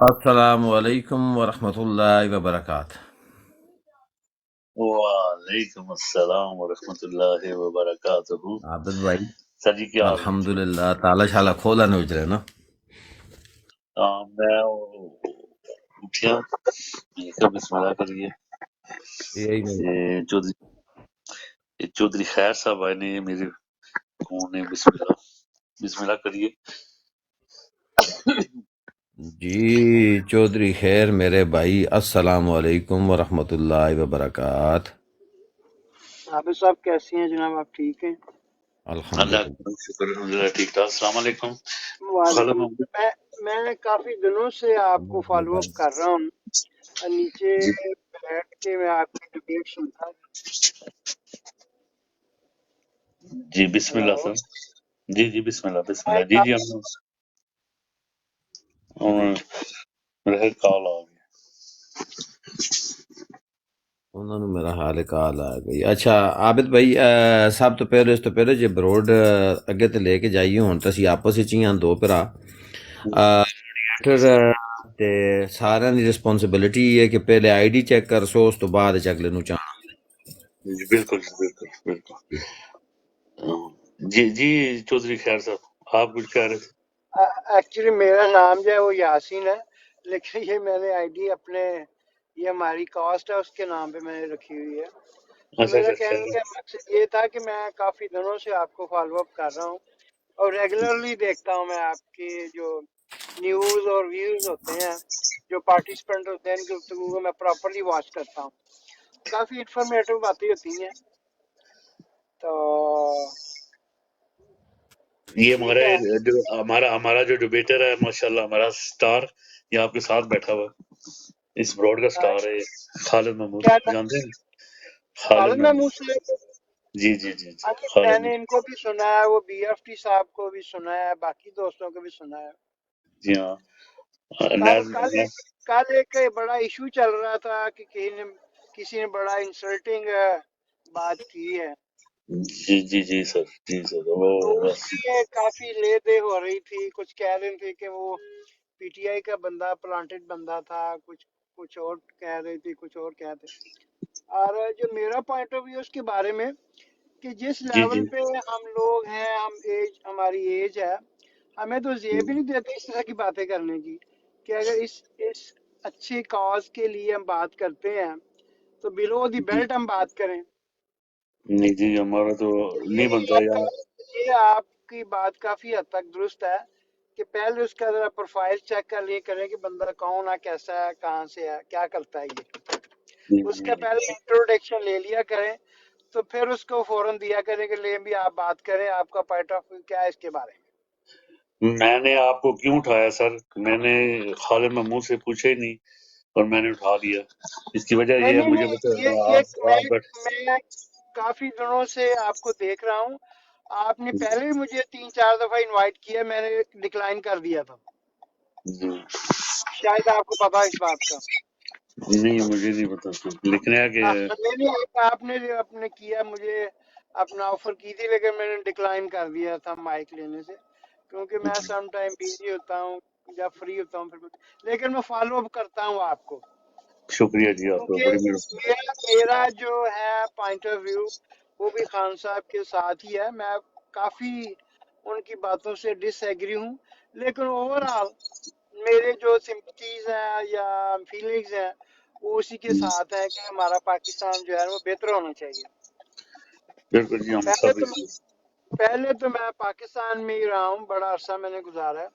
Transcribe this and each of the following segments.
السلام علیکم ورحمۃ اللہ وبرکاتہ۔ وعلیکم السلام ورحمۃ اللہ وبرکاتہ۔ عابد بھائی، سر جی کیا حال ہے؟ الحمدللہ تعالی شالا کھولا نہیں اجرے نا۔ میں اٹھیا، میں نے کہا بسم اللہ کریے۔ یہی نہیں یہ چودھری خیر صاحب آئے نے میرے فون نے، بسم اللہ کریے۔ جی چودھری خیر میرے بھائی، السلام علیکم ورحمۃ اللہ وبرکاتہ۔ عابد صاحب کیسی ہیں جناب؟ آپ ٹھیک ہیں؟ اللہ الحمدللہ۔ کا شکر الحمدللہ ٹھیک ٹھاک۔ السلام علیکم خالد وعلیکم۔ محمد میں کافی دنوں سے آپ کو فالو اپ کر رہا ہوں، نیچے جی بیٹھ کے میں آپ کی ڈبیٹ سنتا ہوں۔ جی بسم اللہ ہلو، سر۔ جی بسم اللہ میں جی کافی ہم میرا کال آ گیا۔ انہوں نے میرا حال کال آ گئی۔ اچھا عابد بھائی، سب تو پہلے اس تو پہلے جی بروڈ اگے تو لے کے جائیے، ہوں تو اسی آپس وچ ہی ہاں دو بھرا، موڈریٹر تے سارے دی رسپانسبلٹی ہے کہ پہلے آئی ڈی چیک کر سو، اس تو بعد اگلے نو چاہنا۔ جی بالکل۔ جی چودھری خیر صاحب آپ کچھ کہہ رہے تھے؟ ایکچولی میرا نام جو ہے وہ یاسین ہے، لیکن یہ میں نے آئی ڈی اپنے، یہ ہماری کاسٹ ہے اس کے نام پہ میں نے رکھی ہوئی ہے۔ تو میرا اچھا کہنے خیر۔ کا مقصد یہ تھا کہ میں کافی دنوں سے آپ کو فالو اپ کر رہا ہوں اور ریگولرلی دیکھتا ہوں میں آپ کی جو نیوز اور ویوز ہوتے ہیں، جو پارٹیسپینٹ ہوتے ہیں ان کی گفتگو کو میں پراپرلی واچ کرتا ہوں، کافی انفارمیٹو باتیں ہوتی ہیں۔ تو یہ ٹھیک ہے، ہمارا جو ڈیبیٹر ہے ماشاءاللہ، ہمارا سٹار یہ آپ کے ساتھ بیٹھا ہوا ہے، اس براڈ کا سٹار ہے خالد محمود، کیا جانتے ہیں خالد خالد محمود؟ محمود سے؟ جی میں خالد نے ان محمود، کو بھی سنا ہے، وہ بی ایف ٹی صاحب کو بھی سنا ہے، باقی دوستوں کو بھی سنا ہے۔ جی ہاں کل نیز کل ایک کل ایک بڑا ایشو چل رہا تھا کہ کسی نے بڑا انسلٹنگ بات کی ہے، جی سر وہ تو اس بس لیے کافی لے دے ہو رہی تھی، کچھ کہہ رہے تھے کہ وہ پی ٹی آئی کا بندہ پلانٹڈ بندہ تھا، کچھ اور کہہ رہی تھی، کچھ اور کہتے۔ اور جو میرا پوائنٹ آف ویو اس کے بارے میں کہ جس جی لیول پہ ہم لوگ ہیں، ہماری ایج ہے، ہمیں تو یہ بھی نہیں دیتے اس طرح کی باتیں کرنے کی کہ اگر اس اچھی کاز کے لیے ہم بات کرتے ہیں تو بلو دی بیلٹ ہم بات کریں۔ نہیں جی ہمارا تو یہ نہیں بنتا یار۔ یہ آپ کی بات کافی حد تک درست ہے کہ پہلے اس کا ذرا پروفائل چیک کر لیے کریں کہ بندہ کون ہے، کیسا ہے، کہاں سے ہے، کیا کرتا ہے، یہ اس کا پہلے انٹروڈکشن لے لیا کریں، تو پھر اس کو فوراً دیا کریں کہ لے بھی آپ بات کریں، آپ کا پوائنٹ آف ویو کیا ہے اس کے بارے میں۔ میں نے آپ کو کیوں اٹھایا سر؟ میں نے خالد محمود سے پوچھا ہی نہیں اور میں نے اٹھا دیا، اس کی وجہ نہیں یہ ہے نہیں مجھے نہیں، بتا یہ آپ بٹ میں کافی دنوں سے آپ کو دیکھ رہا ہوں، آپ نے پہلے بھی مجھے 3-4 دفعہ انوائٹ کیا، میں نے ڈکلائن کر دیا تھا، شاید آپ کو پتا اس بات کا۔ نہیں مجھے نہیں پتا لیکن ہے کہ نہیں نہیں، آپ نے کیا، مجھے اپنا آفر کی تھی لیکن میں نے ڈکلائن کر دیا تھا مائک لینے سے، کیونکہ میں سم ٹائم بزی ہوتا ہوں، جب فری ہوتا ہوں پھر، لیکن میں فالو اپ کرتا ہوں آپ کو، شکریہ جی آپ کا کیونکہ بڑی مہربانی۔ میرا جو ہے پوائنٹ آف ویو وہ بھی خان صاحب کے ساتھ ہی ہے، میں کافی ان کی باتوں سے ڈس ایگری ہوں، لیکن اوور آل میرے جو سمپتیز ہیں یا فیلنگز ہیں وہ اسی کے ساتھ ہیں کہ ہمارا پاکستان جو ہے وہ بہتر ہونا چاہیے۔ بالکل جی ہم پہلے سب تو پہلے تو میں پاکستان میں ہی رہا ہوں، بڑا عرصہ میں نے گزارا ہے،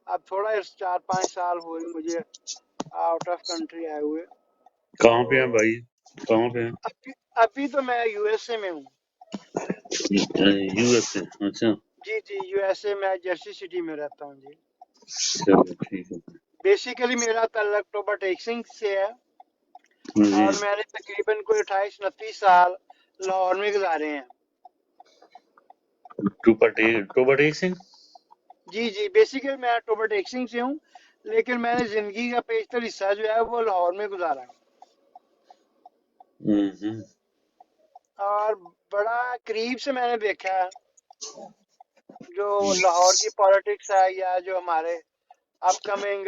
اب تھوڑا 4-5 سال ہوئے مجھے آؤٹ آف کنٹری آئے ہوئے، کہاں تو پہ ہیں بھائی؟ کہاں پہ ابھی تو میں یو ایس اے میں ہوں۔ ہیں؟ یو ایس سے؟ اچھا جی یو ایس اے میں جرسی سٹی میں رہتا ہوں جی۔ چلو ٹھیک ہے بیسیکلی میرا تعلق ٹوبا ٹیکسنگ سے ہے، جی۔ اور میں نے تقریباً کوئی 28-29 سال لاہور میں گزارے ہیں۔ ٹوبا ٹیک سنگھ؟ جی بیسیکلی میں ٹوبا ٹیکسنگ سے ہوں، لیکن میں نے زندگی کا بیشتر حصہ جو ہے وہ لاہور میں گزارا ہے، اور بڑا قریب سے میں نے دیکھا ہے جو لاہور کی پالیٹکس ہے یا جو ہمارے اپ کمنگ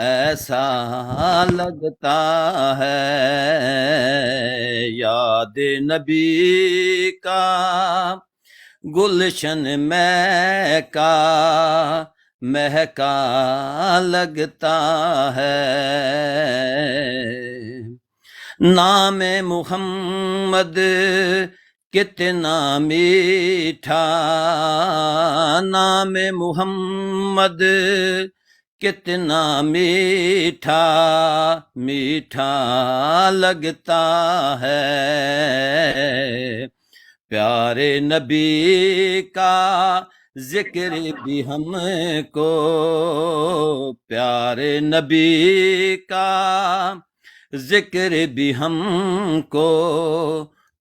ایسا لگتا ہے یاد نبی کا گلشن مہکا مہکا لگتا ہے نام محمد کتنا میٹھا نام محمد کتنا میٹھا میٹھا لگتا ہے پیارے نبی کا ذکر بھی ہم کو پیارے نبی کا ذکر بھی ہم کو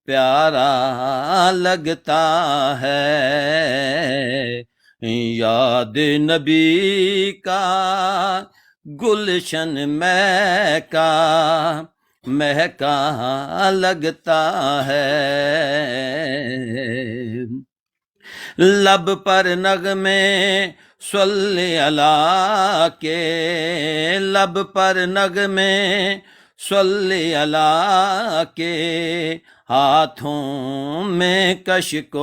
پیارا لگتا ہے یاد نبی کا گلشن مہکا مہکا لگتا ہے لب پر نغمے صلی اللہ کے لب پر نغمے صلی اللہ کے ہاتھوں میں کشکول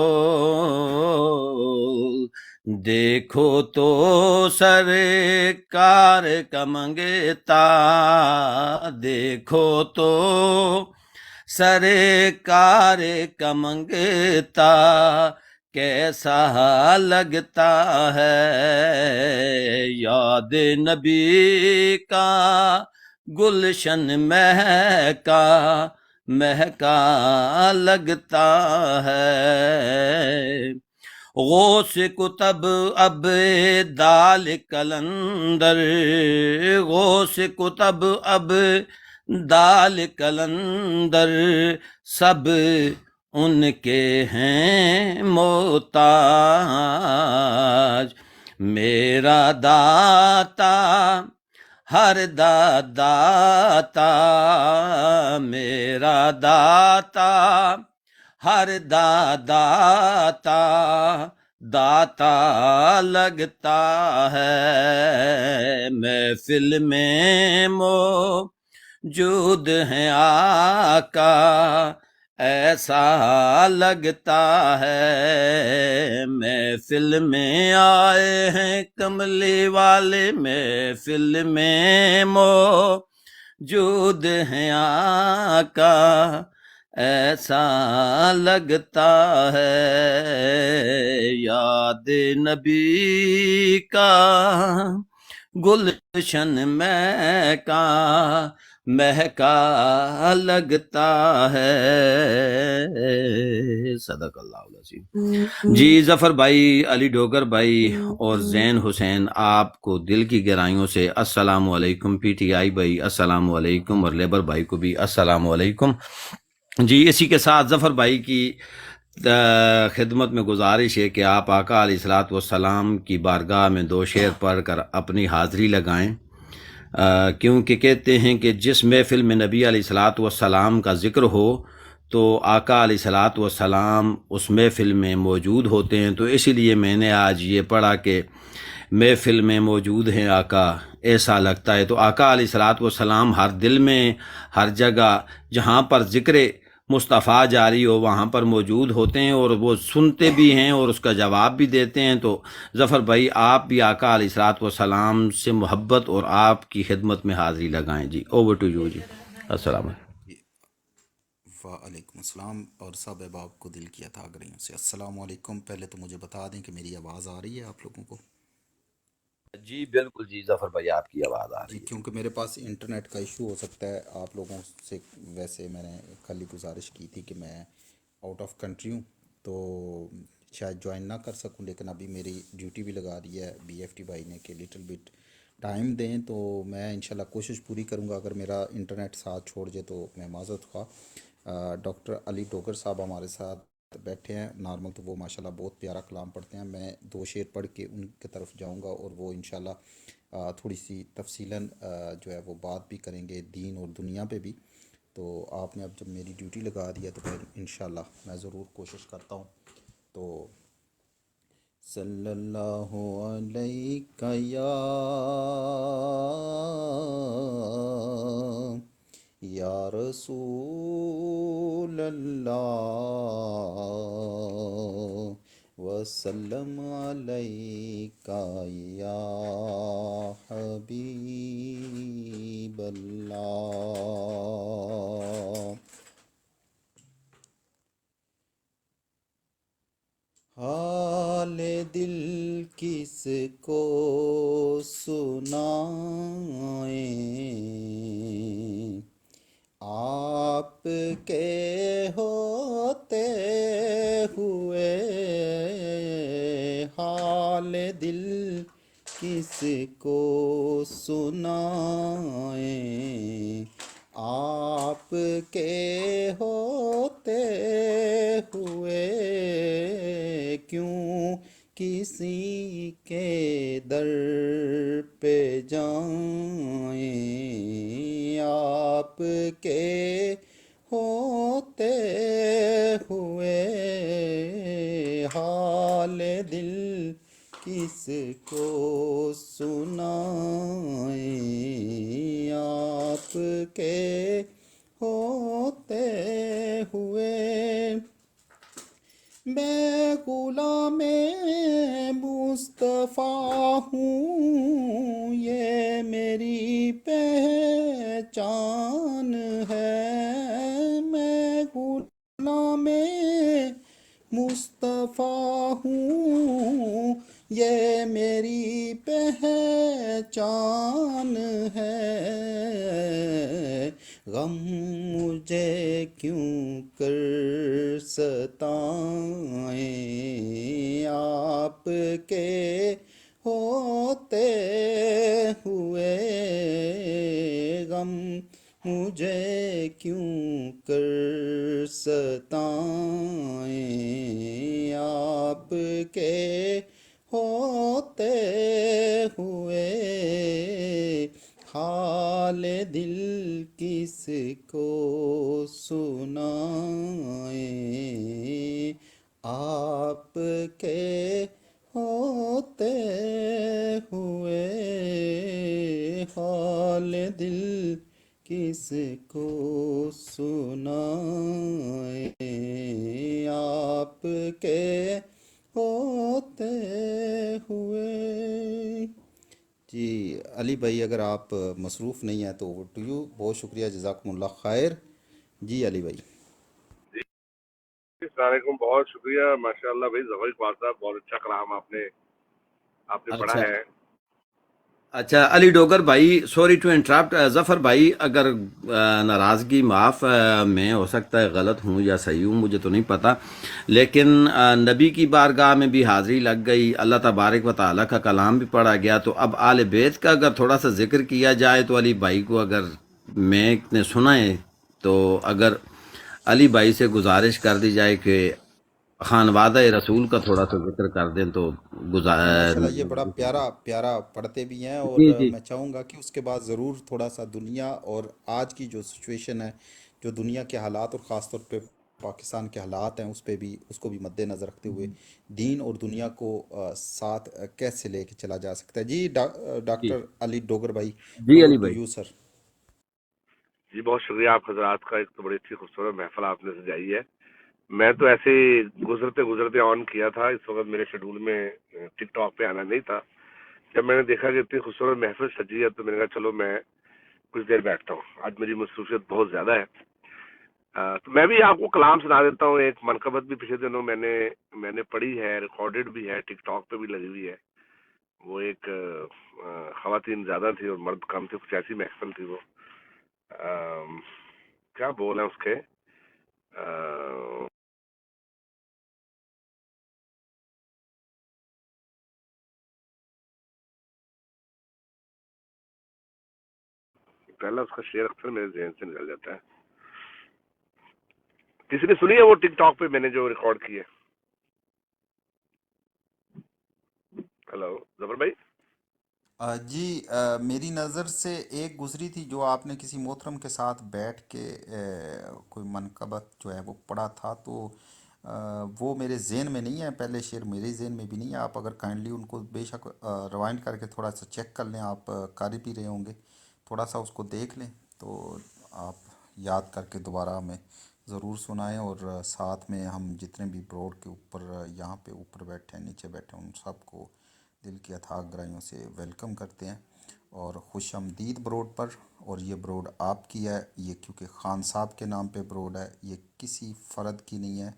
دیکھو تو سرکار کا منگتا دیکھو تو سرکار کا منگتا کیسا لگتا ہے یاد نبی کا گلشن مہکا مہکا لگتا ہے غوث کتب اب دال کلندر غوث کتب اب دال کلندر سب ان کے ہیں محتاج میرا داتا ہر داتا میرا داتا ہر داتا داتا لگتا ہے محفل میں موجود ہیں آقا ایسا لگتا ہے محفل میں آئے ہیں کملی والے محفل میں موجود ہیں آقا ایسا لگتا ہے یاد نبی کا گلشن مہکا مہکا لگتا ہے صدق اللہ العظیم جی ظفر بھائی علی ڈوگر بھائی اور زین حسین آپ کو دل کی گہرائیوں سے السلام علیکم پی ٹی آئی بھائی السلام علیکم اور لیبر بھائی کو بھی السلام علیکم جی اسی کے ساتھ ظفر بھائی کی خدمت میں گزارش ہے کہ آپ آقا علیہ الصلوۃ والسلام کی بارگاہ میں 2 شعر پڑھ کر اپنی حاضری لگائیں کیونکہ کہتے ہیں کہ جس محفل میں نبی علیہ الصلوۃ والسلام کا ذکر ہو تو آقا علیہ الصلوۃ والسلام اس محفل میں موجود ہوتے ہیں تو اسی لیے میں نے آج یہ پڑھا کہ محفل میں موجود ہیں آقا ایسا لگتا ہے تو آقا علیہ الصلوۃ والسلام ہر دل میں ہر جگہ جہاں پر ذکر مصطفیٰ جاری ہو وہاں پر موجود ہوتے ہیں اور وہ سنتے بھی ہیں اور اس کا جواب بھی دیتے ہیں تو ظفر بھائی آپ بھی آقا علیہ الصلوۃ والسلام سے محبت اور آپ کی خدمت میں حاضری لگائیں جی اوور ٹو یو جی السلام علیکم وعلیکم السلام اور سب احباب کو دل کی عطا گریوں سے السلام علیکم پہلے تو مجھے بتا دیں کہ میری آواز آ رہی ہے آپ لوگوں کو جی بالکل جی ظفر بھائی آپ کی آواز آ رہی ہے کیونکہ میرے پاس انٹرنیٹ کا ایشو ہو سکتا ہے آپ لوگوں سے ویسے میں نے کل ہی گزارش کی تھی کہ میں آؤٹ آف کنٹری ہوں تو شاید جوائن نہ کر سکوں لیکن ابھی میری ڈیوٹی بھی لگا دی ہے بی ایف ٹی بھائی نے کہ لٹل بٹ ٹائم دیں تو میں انشاءاللہ کوشش پوری کروں گا اگر میرا انٹرنیٹ ساتھ چھوڑ جائے تو میں معذرت خواہ ڈاکٹر علی ڈوگر صاحب ہمارے ساتھ بیٹھے ہیں نارمل تو وہ ماشاءاللہ بہت پیارا کلام پڑھتے ہیں میں 2 شعر پڑھ کے ان کی طرف جاؤں گا اور وہ انشاءاللہ تھوڑی سی تفصیلاً جو ہے وہ بات بھی کریں گے دین اور دنیا پہ بھی تو آپ نے اب جب میری ڈیوٹی لگا دی ہے تو پھر انشاءاللہ میں ضرور کوشش کرتا ہوں تو صلی اللہ علیہ یا رسول اللہ وسلم علیک یا حبیب اللہ. حال دل کس کو سنائیں، آپ کے ہوتے ہوئے. حال دل کس کو سنائیں، آپ کے ہوتے ہوئے. کیوں کسی کے در پہ جائیں، آپ کے ہوتے ہوئے. حال دل کس کو سنائیں، آپ کے ہوتے ہوئے. میں غلام مصطفیٰ ہوں، یہ میری پہچان ہے. میں غلام مصطفیٰ ہوں، یہ میری پہچان ہے. غم مجھے کیوں کر ستائیں، آپ کے ہوتے ہوئے. غم مجھے کیوں کر ستائیں، آپ کے ہوتے ہوئے. حال دل کس کو سنائیں، آپ کے ہوتے ہوئے. حال دل کس کو سنائیں، آپ کے ہوتے ہوئے. جی علی بھائی، اگر آپ مصروف نہیں ہیں تو اوور ٹو یو. بہت شکریہ، جزاکم اللہ خیر. جی علی بھائی. السلام علیکم. بہت شکریہ. ماشاء اللہ بھائی ظفر اقبال صاحب، بہت اچھا کلام آپ نے پڑھا اچھا ہے. اچھا علی ڈوگر بھائی، سوری ٹو انٹرپٹ. ظفر بھائی اگر ناراضگی معاف، میں ہو سکتا ہے غلط ہوں یا صحیح ہوں، مجھے تو نہیں پتہ، لیکن نبی کی بارگاہ میں بھی حاضری لگ گئی، اللہ تبارک و تعالیٰ کا کلام بھی پڑھا گیا. تو اب آل بیت کا اگر تھوڑا سا ذکر کیا جائے تو علی بھائی کو اگر میں نے سنا ہے تو اگر علی بھائی سے گزارش کر دی جائے کہ خانوادہ رسول کا تھوڑا سا ذکر کر دیں تو ماشاءاللہ یہ بڑا پیارا پیارا پڑھتے بھی ہیں، اور جی جی میں چاہوں گا کہ اس کے بعد ضرور تھوڑا سا دنیا اور آج کی جو سچویشن ہے، جو دنیا کے حالات اور خاص طور پہ پاکستان کے حالات ہیں، اس کو بھی مد نظر رکھتے ہوئے دین اور دنیا کو ساتھ کیسے لے کے چلا جا سکتا ہے. جی جی ڈاکٹر علی ڈوگر بھائی، جی اوور علی ٹو بھائی. You sir. جی بہت شکریہ آپ حضرات کا. ایک تو بڑی اچھی خوبصورت محفل آپ نے سجائی ہے. میں تو ایسے ہی گزرتے آن کیا تھا. اس وقت میرے شیڈول میں ٹک ٹاک پہ آنا نہیں تھا. جب میں نے دیکھا کہ اتنی خوبصورت محفل سجی ہے تو میں نے کہا چلو میں کچھ دیر بیٹھتا ہوں. آج میری مصروفیت بہت زیادہ ہے. تو میں بھی آپ کو کلام سنا دیتا ہوں. ایک منقبت بھی پچھلے دنوں میں نے پڑھی ہے، ریکارڈڈ بھی ہے، ٹک ٹاک پہ بھی لگی ہوئی ہے. وہ ایک خواتین زیادہ تھی اور مرد کم تھے، کچھ ایسی محفل تھی. وہ کیا بول ہیں اس کے، پہلا اس کا شعر اکثر میرے ذہن سے نکل جاتا ہے. کسی نے سنی ہے وہ ٹک ٹاک پہ میں نے جو ریکارڈ کی ہے؟ ہلو ظفر بھائی. جی میری نظر سے ایک گزری تھی جو آپ نے کسی محترم کے ساتھ بیٹھ کے کوئی منقبت جو ہے وہ پڑھا تھا. تو وہ میرے ذہن میں نہیں ہے، پہلے شعر میرے ذہن میں بھی نہیں ہے، آپ اگر کائنڈلی ان کو بے شک روائنڈ کر کے تھوڑا سا چیک کر لیں، آپ قاری بھی رہے ہوں گے، تھوڑا سا اس کو دیکھ لیں تو آپ یاد کر کے دوبارہ ہمیں ضرور سنائیں، اور ساتھ میں ہم جتنے بھی بروڈ کے اوپر یہاں پہ اوپر بیٹھے ہیں نیچے بیٹھے ہیں ان سب کو دل کی اتھاہ گہرائیوں سے ویلکم کرتے ہیں، اور خوش آمدید بروڈ پر۔ اور یہ بروڈ آپ کی ہے، یہ کیونکہ خان صاحب کے نام پہ بروڈ ہے، یہ کسی فرد کی نہیں ہے،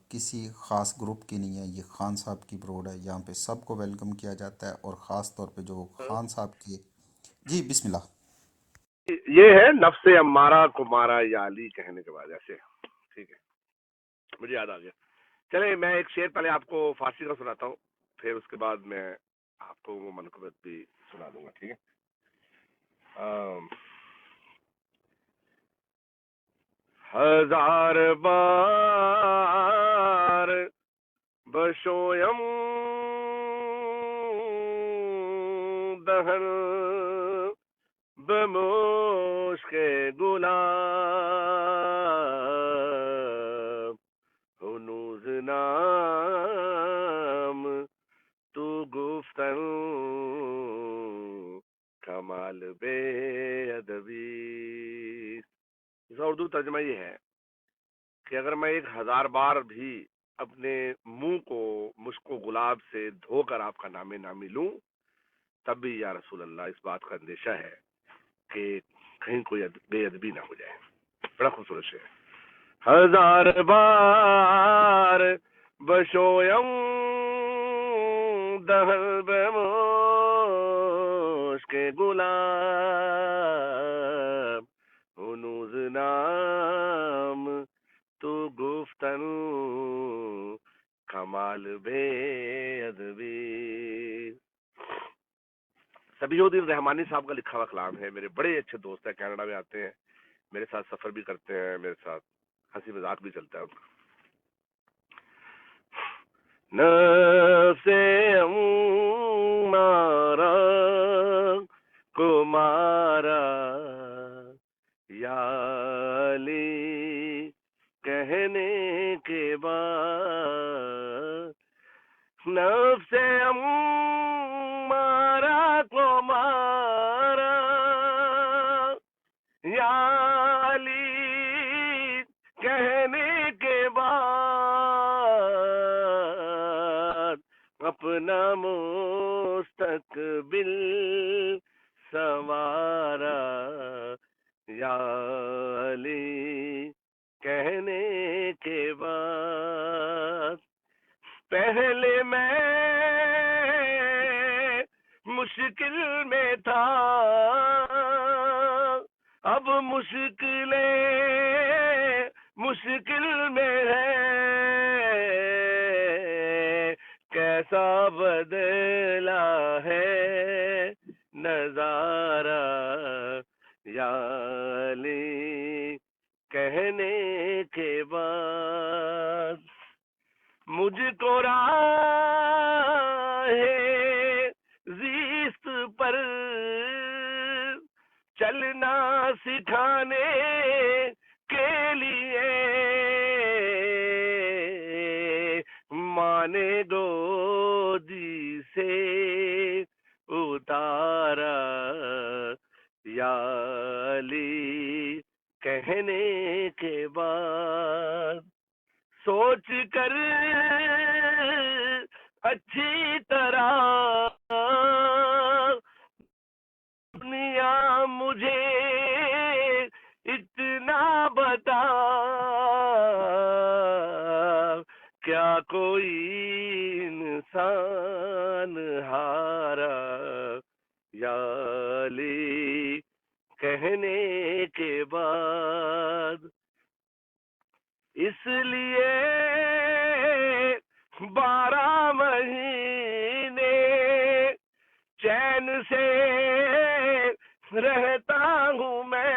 کسی خاص گروپ کی نہیں ہے، یہ خان صاحب کی بروڈ ہے، یہاں پہ سب کو ویلکم کیا جاتا ہے، اور خاص طور پہ جو خان صاحب کی، جی بسم اللہ۔ یہ ہے نفس امارہ کو مارا یا علی کہنے کے بعد ایسے، ٹھیک ہے، مجھے یاد آ گیا۔ چلیں میں ایک شعر پہلے آپ کو فارسی کا سناتا ہوں، پھر اس کے بعد میں آپ کو وہ منقبت بھی سنا دوں گا، ٹھیک ہے۔ ہزار بار بشویم دہن بمشک گلاب ہنوز نام تو گفتن کمال بے ادبی۔ اس کا اردو ترجمہ یہ ہے کہ اگر میں 1000 بار بھی اپنے منہ کو مشک و گلاب سے دھو کر آپ کا نام نامی لوں تب بھی یا رسول اللہ اس بات کا اندیشہ ہے کہ کہیں کوئی بے ادبی نہ ہو جائے۔ بڑا خوبصورت شعر ہے۔ ہزار بار بشویم دہل بمشک گلاب ہنوز نام تو گفتن کمال بے ادبی۔ سبیح الدین رحمانی صاحب کا لکھا ہوا کلام ہے، میرے بڑے اچھے دوست ہیں، کینیڈا میں آتے ہیں، میرے ساتھ سفر بھی کرتے ہیں، میرے ساتھ ہنسی مذاق بھی چلتا ہے ان کا۔ نفس امارہ کو مارا یا علی کہنے کے بعد، نفس امارہ کو مارا یا علی کہنے کے بعد، اپنا مستقبل سنوارا یا علی کہنے کے بعد، پہلے میں مشکل میں تھا اب مشکل میں ہے، کیسا بدلا ہے نظارہ یا علی کہنے کے بعد، مجھ کو راہ زیست پر چلنا سکھانے کے لیے ماں نے گودی سے اتارا یا علی کہنے کے بعد، سوچ کر اچھی طرح دنیا مجھے اتنا بتا، کیا کوئی انسان ہارا یا علی کہنے کے بعد، اس لیے 12 مہینے چین سے رہتا ہوں میں،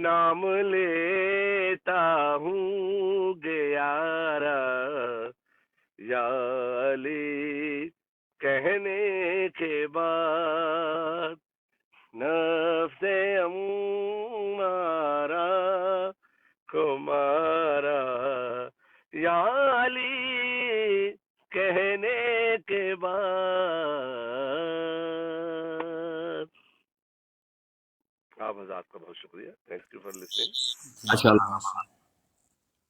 نام لیتا ہوں گیارہ یا علی کہنے کے بعد، نفس امارہ تمہارا یا علی کہنے کے بعد. آپ حضرات کا بہت شکریہ. Thank you for listening. جی ماشاء اللہ.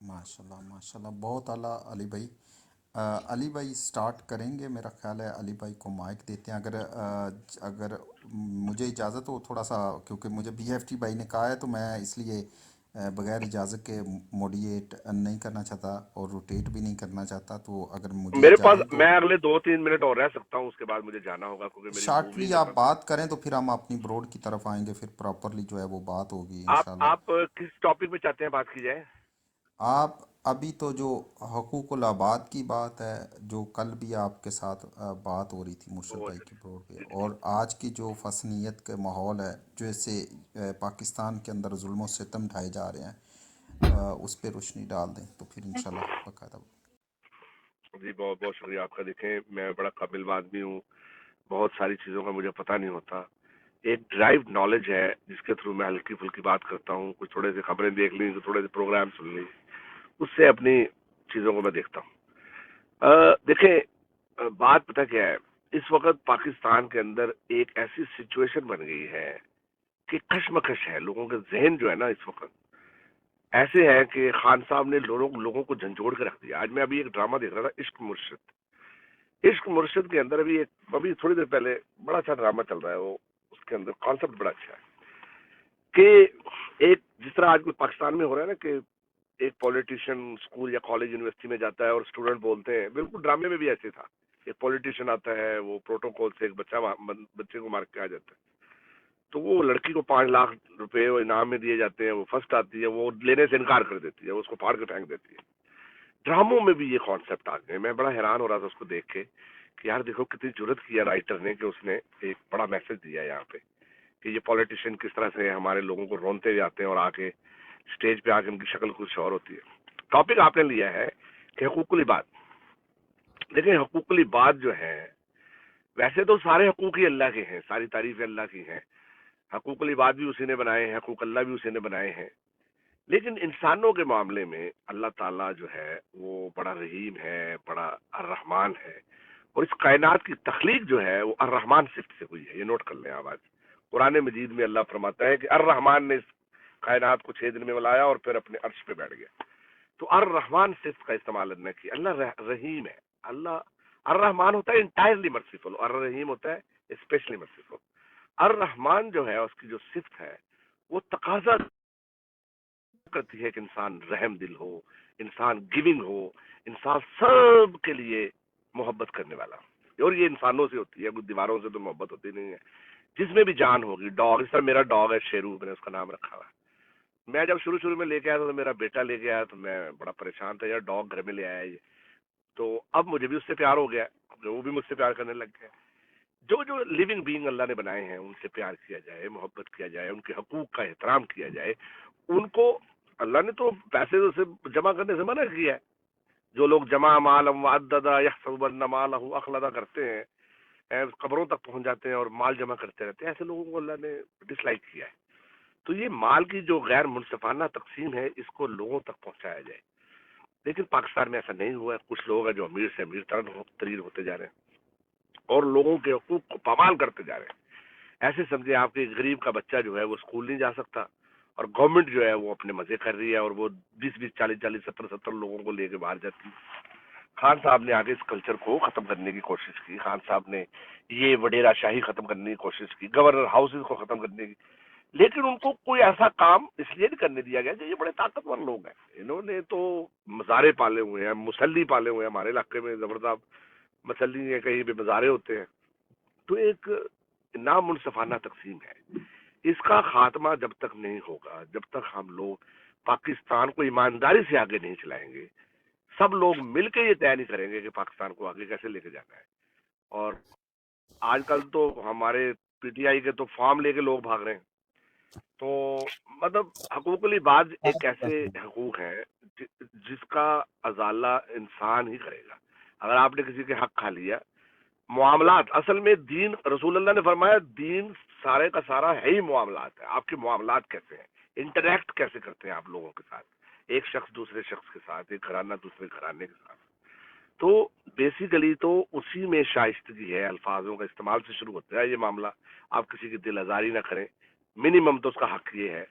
ماشاء اللہ ماشاء اللہ، بہت اعلیٰ علی بھائی. علی بھائی سٹارٹ کریں گے میرا خیال ہے. علی بھائی کو مائک دیتے ہیں، اگر مجھے اجازت ہو تھوڑا سا، کیونکہ مجھے بی ایف ٹی بھائی نے کہا ہے تو میں اس لیے بغیر اجازت کے موڈیٹ نہیں کرنا چاہتا اور روٹیٹ بھی نہیں کرنا چاہتا، تو اگر مجھے میرے پاس اجازت ہو میں اگلے 2-3 منٹ اور رہ سکتا ہوں، اس کے بعد مجھے جانا ہوگا کیونکہ میری مووی شارٹلی ہے. آپ بات کریں تو پھر ہم اپنی بروڈ کی طرف آئیں گے، پھر پراپرلی جو ہے وہ بات ہوگی انشاءاللہ. آپ کس ٹاپک پہ چاہتے ہیں بات کی جائے؟ آپ ابھی تو جو حقوق العباد کی بات ہے، جو کل بھی آپ کے ساتھ بات ہو رہی تھی مرشد وہ بھائی کی بروڈ پہ، اور آج کی جو فسنیت کا ماحول ہے، جیسے پاکستان کے اندر ظلم و ستم ڈھائے جا رہے ہیں، اس پہ روشنی ڈال دیں تو پھر انشاءاللہ باقاعدہ. جی بہت بہت شکریہ آپ کا. دیکھیں میں بڑا قابل آدمی ہوں، بہت ساری چیزوں کا مجھے پتہ نہیں ہوتا. ایک ڈرائیو نالج ہے جس کے تھرو میں ہلکی پھلکی بات کرتا ہوں. کچھ تھوڑے سے خبریں دیکھ لی، تھوڑے سے پروگرام سن لی، اس سے اپنی چیزوں کو میں دیکھتا ہوں. دیکھیں بات پتہ کیا ہے، اس وقت پاکستان کے اندر ایک ایسی سچویشن بن گئی ہے کہ کشمکش ہے. لوگوں کے ذہن جو ہے نا اس وقت ایسے ہے کہ خان صاحب نے لوگوں کو جھنجھوڑ کے رکھ دیا. آج میں ابھی ایک ڈرامہ دیکھ رہا تھا، عشق مرشد. عشق مرشد کے اندر ابھی تھوڑی دیر پہلے بڑا اچھا ڈرامہ چل رہا ہے. وہ اس کے اندر کانسیپٹ بڑا اچھا ہے کہ ایک جس طرح آج کل پاکستان میں ہو رہا ہے نا کہ ایک پولیٹیشین اسکول یا کالج یونیورسٹی میں جاتا ہے اور اسٹوڈنٹ بولتے ہیں، بالکل ڈرامے میں بھی ایسے تھا. ایک پولیٹیشین آتا ہے، وہ پروٹوکول سے ایک بچے کو مار کے آ جاتا ہے، تو وہ لڑکی کو 5 لاکھ روپے انعام میں دیے جاتے ہیں. وہ فرسٹ آتی ہے، وہ لینے سے انکار کر دیتی ہے، وہ اس کو پھاڑ کے پھینک دیتی ہے. ڈراموں میں بھی یہ کانسیپٹ آ گئے. میں بڑا حیران ہو رہا تھا اس کو دیکھ کے کہ یار دیکھو کتنی جرت کیا رائٹر نے کہ اس نے ایک بڑا میسج دیا یہاں پہ کہ یہ پولیٹیشین کس طرح سے ہمارے لوگوں کو رونتے جاتے ہیں اور آ کے اسٹیج پہ آ کے ان کی شکل کچھ اور ہوتی ہے. ٹاپک آپ نے لیا ہے کہ حقوق العباد. دیکھیں حقوق العباد جو ہے، ویسے تو سارے حقوق ہی اللہ کے ہیں، ساری تعریفیں اللہ کی ہیں. حقوق العباد بھی اسی نے بنائے ہیں، حقوق اللہ بھی اسی نے بنائے ہیں. لیکن انسانوں کے معاملے میں اللہ تعالیٰ جو ہے وہ بڑا رحیم ہے، بڑا الرحمن ہے. اور اس کائنات کی تخلیق جو ہے وہ الرحمن صفت سے ہوئی ہے. یہ نوٹ کر لیں آپ. آج قرآن مجید میں اللہ فرماتا ہے کہ الرحمن نے اس کائنات کو 6 دن میں بنایا اور پھر اپنے عرش پہ بیٹھ گیا. تو الرحمن صفت کا استعمال اللہ نے کیا. اللہ رحیم ہے. اللہ الرحمن ہوتا ہے انٹائرلی مرسیفل، اور الرحیم ہوتا ہے اسپیشلی مرسیفل. الرحمن جو ہے اس کی جو صفت ہے وہ تقاضا کرتی ہے کہ انسان رحم دل ہو، انسان گیونگ ہو، انسان سب کے لیے محبت کرنے والا. اور یہ انسانوں سے ہوتی ہے، کوئی دیواروں سے تو محبت ہوتی نہیں ہے. جس میں بھی جان ہوگی. ڈاگ، اس طرح میرا ڈاگ ہے شیرو، میں نے اس کا نام رکھا ہوا. میں جب شروع میں لے کے آیا تھا تو میرا بیٹا لے کے آیا تو میں بڑا پریشان تھا، یار ڈاگ گھر میں لے آیا یہ. تو اب مجھے بھی اس سے پیار ہو گیا، وہ بھی مجھ سے پیار کرنے لگ گیا. جو لیونگ بینگ اللہ نے بنائے ہیں ان سے پیار کیا جائے، محبت کیا جائے، ان کے حقوق کا احترام کیا جائے. ان کو اللہ نے تو پیسے سے جمع کرنے سے منع کیا ہے. جو لوگ جمع مال وعددا یحسب ان مالہ اخلدا کرتے ہیں، قبروں تک پہنچ جاتے ہیں اور مال جمع کرتے رہتے ہیں، ایسے لوگوں کو اللہ نے ڈس لائک کیا ہے. تو یہ مال کی جو غیر منصفانہ تقسیم ہے اس کو لوگوں تک پہنچایا جائے. لیکن پاکستان میں ایسا نہیں ہوا ہے. کچھ لوگ ہیں جو امیر سے امیر ترین ہوتے جا رہے ہیں اور لوگوں کے حقوق کو پامال کرتے جا رہے ہیں. ایسے سمجھے آپ کے غریب کا بچہ جو ہے وہ اسکول نہیں جا سکتا اور گورنمنٹ جو ہے وہ اپنے مزے کر رہی ہے اور وہ 20 40 70 لوگوں کو لے کے باہر جاتی ہے. خان صاحب نے آگے اس کلچر کو ختم کرنے کی کوشش کی. خان صاحب نے یہ وڈیرا شاہی ختم کرنے کی کوشش کی، گورنر ہاؤسز کو ختم کرنے کی. لیکن ان کو کوئی ایسا کام اس لیے نہیں کرنے دیا گیا کہ یہ بڑے طاقتور لوگ ہیں. انہوں نے تو مزارے پالے ہوئے ہیں، مسلی پالے ہوئے ہیں. ہمارے علاقے میں زبردست مسلی ہیں، کہیں پہ مزارے ہوتے ہیں. تو ایک نامنصفانہ تقسیم ہے. اس کا خاتمہ جب تک نہیں ہوگا، جب تک ہم لوگ پاکستان کو ایمانداری سے آگے نہیں چلائیں گے، سب لوگ مل کے یہ طے نہیں کریں گے کہ پاکستان کو آگے کیسے لے کے جانا ہے. اور آج کل تو ہمارے پی ٹی آئی کے تو فارم لے کے لوگ بھاگ رہے ہیں. تو مطلب حقوق العباد ایک ایسے حقوق ہیں جس کا ازالہ انسان ہی کرے گا. اگر آپ نے کسی کے حق کھا لیا، معاملات اصل میں دین، رسول اللہ نے فرمایا دین سارے کا سارا ہے ہی معاملات ہے. آپ کے معاملات کیسے ہیں، انٹریکٹ کیسے کرتے ہیں آپ لوگوں کے ساتھ، ایک شخص دوسرے شخص کے ساتھ، ایک گھرانہ دوسرے گھرانے کے ساتھ. تو بیسیکلی تو اسی میں شائستگی ہے، الفاظوں کا استعمال سے شروع ہوتا ہے یہ معاملہ. آپ کسی کی دل آزاری نہ کریں، منیمم تو اس کا حق یہ ہے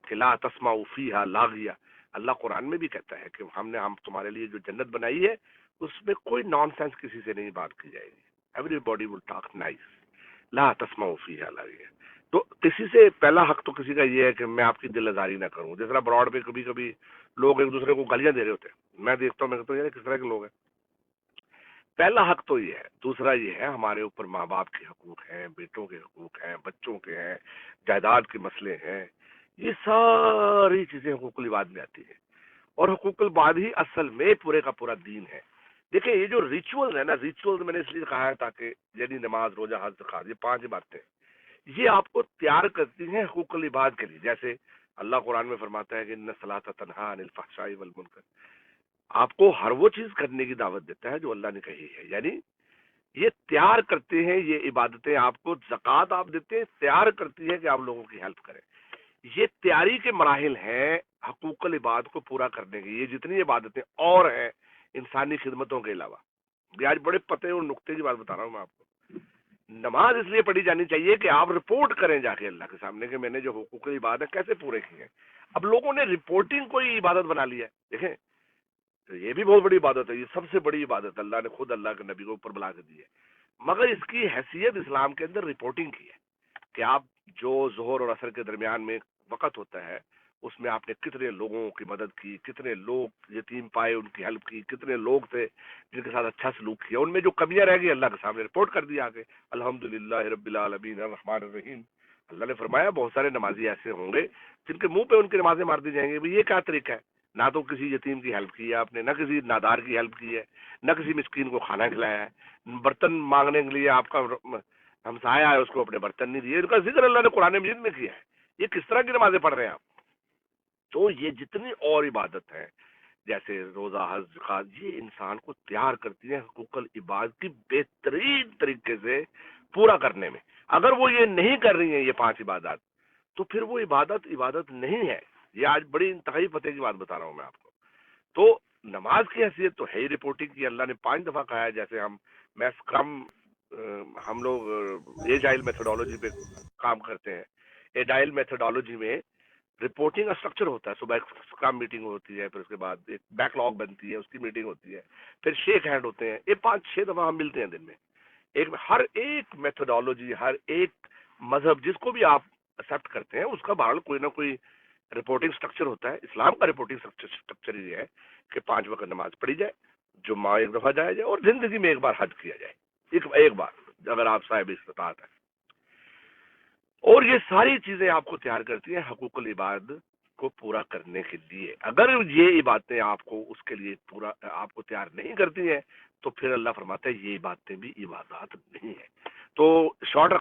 کہ لا تسمعوا فیہا لاغیہ. اللہ قرآن میں بھی کہتا ہے کہ ہم تمہارے لیے جو جنت بنائی ہے اس میں کوئی نان سینس کسی سے نہیں بات کی جائے گی. Everybody will talk nice. لا تسمعوا فیہا لاغیہ. تو کسی سے پہلا حق تو کسی کا یہ ہے کہ میں آپ کی دل آزاری نہ کروں. جس طرح براڈ پہ کبھی کبھی لوگ ایک دوسرے کو گالیاں دے رہے ہوتے ہیں، میں دیکھتا ہوں، میں کہتا ہوں یار کس طرح کے لوگ ہیں. پہلا حق تو یہ ہے. دوسرا یہ ہے ہمارے اوپر ماں باپ کے حقوق ہیں، بیٹوں کے حقوق ہیں، بچوں کے ہیں، جائیداد کے مسئلے ہیں. یہ ساری چیزیں حقوق العباد میں آتی ہیں، اور حقوق العباد ہی اصل میں پورے کا پورا دین ہے. دیکھیں یہ جو ریچول ہے نا، ریچول میں نے اس لیے کہا ہے تاکہ یعنی نماز، روزہ، حج، زکات، یہ 5 باتیں یہ آپ کو تیار کرتی ہیں حقوق العباد کے لیے. جیسے اللہ قرآن میں فرماتا ہے کہ ان الصلاۃ تنہا عن الفحشاء والمنکر. آپ کو ہر وہ چیز کرنے کی دعوت دیتا ہے جو اللہ نے کہی ہے. یعنی یہ تیار کرتے ہیں، یہ عبادتیں آپ کو، زکوٰۃ آپ دیتے ہیں، تیار کرتی ہے کہ آپ لوگوں کی ہیلپ کریں. یہ تیاری کے مراحل ہیں حقوق العباد کو پورا کرنے کی. یہ جتنی عبادتیں اور ہیں انسانی خدمتوں کے علاوہ، یہ آج بڑے پتے اور نقطے کی بات بتا رہا ہوں میں آپ کو. نماز اس لیے پڑھی جانی چاہیے کہ آپ رپورٹ کریں جا کے اللہ کے سامنے کہ میں نے جو حقوق العباد ہیں کیسے پورے کیے ہیں. اب لوگوں نے رپورٹنگ کو ہی عبادت بنا لیا ہے. دیکھیں یہ بھی بہت بڑی عبادت ہے، یہ سب سے بڑی عبادت اللہ نے خود اللہ کے نبی کو اوپر بلا کے دی ہے. مگر اس کی حیثیت اسلام کے اندر رپورٹنگ کی ہے کہ آپ جو ظہر اور عصر کے درمیان میں وقت ہوتا ہے اس میں آپ نے کتنے لوگوں کی مدد کی، کتنے لوگ یتیم پائے ان کی ہیلپ کی، کتنے لوگ تھے جن کے ساتھ اچھا سلوک کیا، ان میں جو کمیاں رہ گئی اللہ کے سامنے رپورٹ کر دیا آگے. الحمدللہ رب العالمین الرحمن الرحیم. اللہ نے فرمایا بہت سارے نمازی ایسے ہوں گے جن کے منہ پہ ان کی نمازیں مار دی جائیں گے. یہ کیا طریقہ ہے؟ نہ تو کسی یتیم کی ہیلپ کی ہے آپ نے، نہ کسی نادار کی ہیلپ کی ہے، نہ کسی مسکین کو کھانا کھلایا ہے. برتن مانگنے کے لیے آپ کا ہمسایا ہے، اس کو اپنے برتن نہیں دیے. ان کا ذکر اللہ نے قرآن مجید میں کیا ہے. یہ کس طرح کی نمازیں پڑھ رہے ہیں آپ؟ تو یہ جتنی اور عبادت ہے جیسے روزہ، حج، زکات، یہ انسان کو تیار کرتی ہیں حقوق العباد کی بہترین طریقے سے پورا کرنے میں. اگر وہ یہ نہیں کر رہی ہیں یہ 5 عبادات تو پھر وہ عبادت نہیں ہے. یہ آج بڑی انتہائی پتے کی بات بتا رہا ہوں میں آپ کو. تو نماز کی حیثیت تو ہے ہی رپورٹنگ کی. اللہ نے 5 دفعہ کہا ہے. جیسے میں اسکرم، ہم لوگ ایجائل میتھڈالوجی پہ کام کرتے ہیں. ایجائل میتھڈالوجی میں رپورٹنگ کا اسٹرکچر ہوتا ہے. صبح اسکرم میٹنگ ہوتی ہے، پھر اس کے بعد ایک بیک لاگ بنتی ہے، اس کی میٹنگ ہوتی ہے، پھر شیک ہینڈ ہوتے ہیں. یہ 5-6 دفعہ ہم ملتے ہیں دن میں. ہر ایک میتھڈالوجی، ہر ایک مذہب جس کو بھی آپ ایکسیپٹ کرتے ہیں اس کا بہرحال کوئی نہ کوئی رپورٹنگ سٹرکچر ہوتا ہے. اسلام کا رپورٹنگ سٹرکچر یہ ہے کہ 5 وقت نماز پڑھی جائے، جمعہ ایک دفعہ جایا جائے، اور زندگی میں ایک بار حج کیا جائے، ایک بار اگر آپ صاحب استطاعت ہیں. اور یہ ساری چیزیں آپ کو تیار کرتی ہیں حقوق العباد کو پورا کرنے کے لیے. اگر یہ باتیں آپ کو اس کے لیے پورا آپ کو تیار نہیں کرتی ہیں تو پھر اللہ فرماتا ہے یہ باتیں بھی عبادات نہیں ہیں. تو شارٹ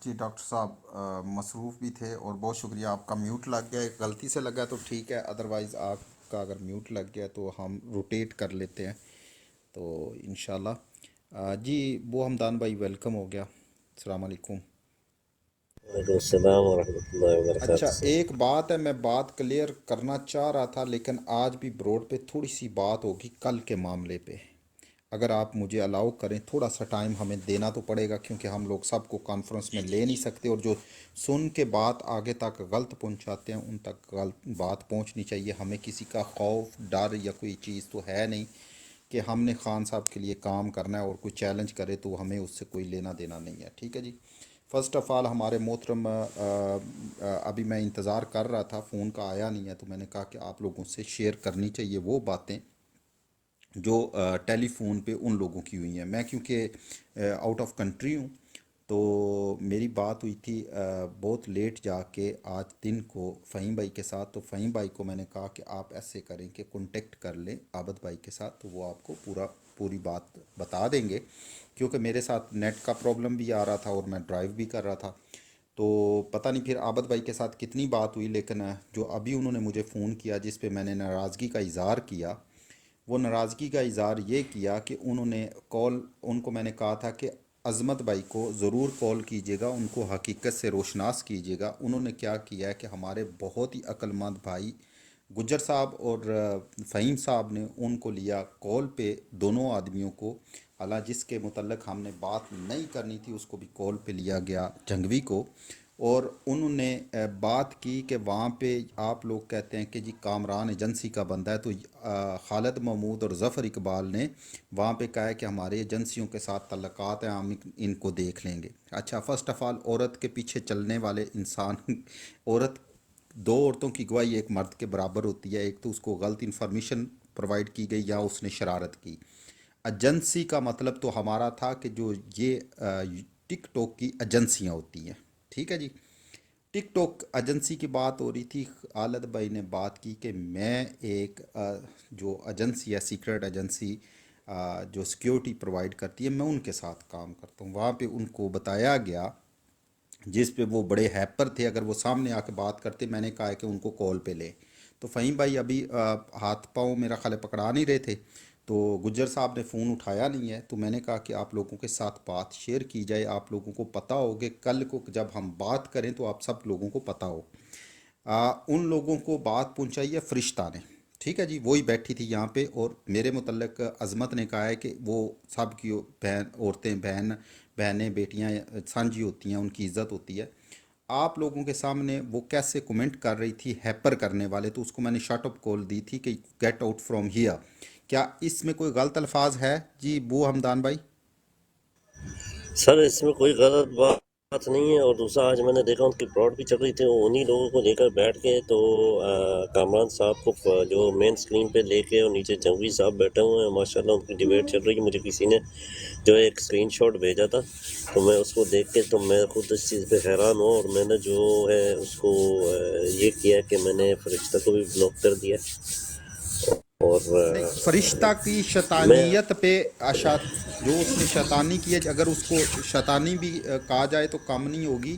جی ڈاکٹر صاحب مصروف بھی تھے، اور بہت شکریہ. آپ کا میوٹ لگ گیا ہے، غلطی سے لگا تو ٹھیک ہے، ادروائز آپ کا اگر میوٹ لگ گیا تو ہم روٹیٹ کر لیتے ہیں تو انشاءاللہ. جی وہ ہمدان بھائی ویلکم ہو گیا. السلام علیکم. وعلیکم السلام ورحمۃ اللہ اچھا وبرکاتہ. ایک بات ہے، میں بات کلیئر کرنا چاہ رہا تھا لیکن آج بھی بروڈ پہ تھوڑی سی بات ہوگی کل کے معاملے پہ. اگر آپ مجھے الاؤ کریں تھوڑا سا ٹائم ہمیں دینا تو پڑے گا، کیونکہ ہم لوگ سب کو کانفرنس میں لے نہیں سکتے، اور جو سن کے بات آگے تک غلط پہنچاتے ہیں ان تک غلط بات پہنچنی چاہیے. ہمیں کسی کا خوف، ڈر یا کوئی چیز تو ہے نہیں کہ ہم نے خان صاحب کے لیے کام کرنا ہے اور کوئی چیلنج کرے تو ہمیں اس سے کوئی لینا دینا نہیں ہے. ٹھیک ہے جی. فرسٹ آف آل ہمارے محترم ابھی میں انتظار کر رہا تھا، فون کا آیا نہیں ہے تو میں نے کہا کہ آپ لوگوں سے شیئر کرنی چاہیے وہ باتیں جو ٹیلی فون پہ ان لوگوں کی ہوئی ہیں. میں کیونکہ آؤٹ آف کنٹری ہوں تو میری بات ہوئی تھی بہت لیٹ جا کے آج دن کو فہیم بھائی کے ساتھ. تو فہیم بھائی کو میں نے کہا کہ آپ ایسے کریں کہ کانٹیکٹ کر لیں عابد بھائی کے ساتھ، تو وہ آپ کو پوری بات بتا دیں گے، کیونکہ میرے ساتھ نیٹ کا پرابلم بھی آ رہا تھا اور میں ڈرائیو بھی کر رہا تھا. تو پتہ نہیں پھر عابد بھائی کے ساتھ کتنی بات ہوئی، لیکن جو ابھی انہوں نے مجھے فون کیا جس پہ میں نے ناراضگی کا اظہار کیا، وہ ناراضگی کا اظہار یہ کیا کہ انہوں نے ان کو میں نے کہا تھا کہ عظمت بھائی کو ضرور کال کیجیے گا، ان کو حقیقت سے روشناس کیجیے گا۔ انہوں نے کیا کیا ہے کہ ہمارے بہت ہی عقل مند بھائی گجر صاحب اور فہیم صاحب نے ان کو لیا کال پہ، دونوں آدمیوں کو، حالانکہ جس کے متعلق ہم نے بات نہیں کرنی تھی اس کو بھی کال پہ لیا گیا، جنگوی کو، اور انہوں نے بات کی کہ وہاں پہ آپ لوگ کہتے ہیں کہ جی کامران ایجنسی کا بندہ ہے، تو خالد محمود اور ظفر اقبال نے وہاں پہ کہا ہے کہ ہمارے ایجنسیوں کے ساتھ تعلقات ہیں، ہم ان کو دیکھ لیں گے۔ اچھا، فرسٹ آف آل عورت کے پیچھے چلنے والے انسان عورت، دو عورتوں کی گواہی ایک مرد کے برابر ہوتی ہے، ایک تو اس کو غلط انفارمیشن پرووائڈ کی گئی یا اس نے شرارت کی۔ ایجنسی کا مطلب تو ہمارا تھا کہ جو یہ ٹک ٹاک کی ایجنسیاں ہوتی ہیں، ٹھیک ہے جی، ٹک ٹاک ایجنسی کی بات ہو رہی تھی۔ خالد بھائی نے بات کی کہ میں ایک جو ایجنسی ہے، سیکرٹ ایجنسی جو سیکیورٹی پرووائڈ کرتی ہے، میں ان کے ساتھ کام کرتا ہوں۔ وہاں پہ ان کو بتایا گیا، جس پہ وہ بڑے ہیپر تھے، اگر وہ سامنے آ کے بات کرتے، میں نے کہا کہ ان کو کال پہ لے، تو فہیم بھائی ابھی ہاتھ پاؤں میرا خیال ہے پکڑا نہیں رہے تھے، تو گجر صاحب نے فون اٹھایا نہیں ہے، تو میں نے کہا کہ آپ لوگوں کے ساتھ بات شیئر کی جائے، آپ لوگوں کو پتہ ہو کہ کل کو جب ہم بات کریں تو آپ سب لوگوں کو پتہ ہو۔ ان لوگوں کو بات پہنچائی ہے فرشتہ نے، ٹھیک ہے جی، وہی بیٹھی تھی یہاں پہ، اور میرے متعلق عظمت نے کہا ہے کہ وہ سب کی بہن، عورتیں، بہنیں، بیٹیاں سانجھی ہوتی ہیں، ان کی عزت ہوتی ہے۔ آپ لوگوں کے سامنے وہ کیسے کومنٹ کر رہی تھی ہیپر کرنے والے، تو اس کو میں نے شٹ اپ کال دی تھی کہ گیٹ آؤٹ فرام ہیئر۔ کیا اس میں کوئی غلط الفاظ ہے جی بو حمدان بھائی؟ سر اس میں کوئی غلط بات نہیں ہے، اور دوسرا آج میں نے دیکھا ان کی پلاٹ بھی چل رہی تھی، انہی لوگوں کو لے کر بیٹھ کے، تو کامران صاحب کو جو مین سکرین پہ لے کے، اور نیچے جنگوی صاحب بیٹھے ہوئے ہیں، ماشاءاللہ ان کی ڈیبیٹ چل رہی ہے۔ مجھے کسی نے جو ایک اسکرین شاٹ بھیجا تھا، تو میں اس کو دیکھ کے تو میں خود اس چیز پہ حیران ہوں، اور میں نے جو ہے اس کو یہ کیا کہ میں نے فرشتہ کو بھی بلاک کر دیا، اور نہیں، فرشتہ کی میں شیطانیت پہ جو اس نے شیطانی کی ہے، اگر اس کو شیطانی بھی کہا جائے تو کم نہیں ہوگی۔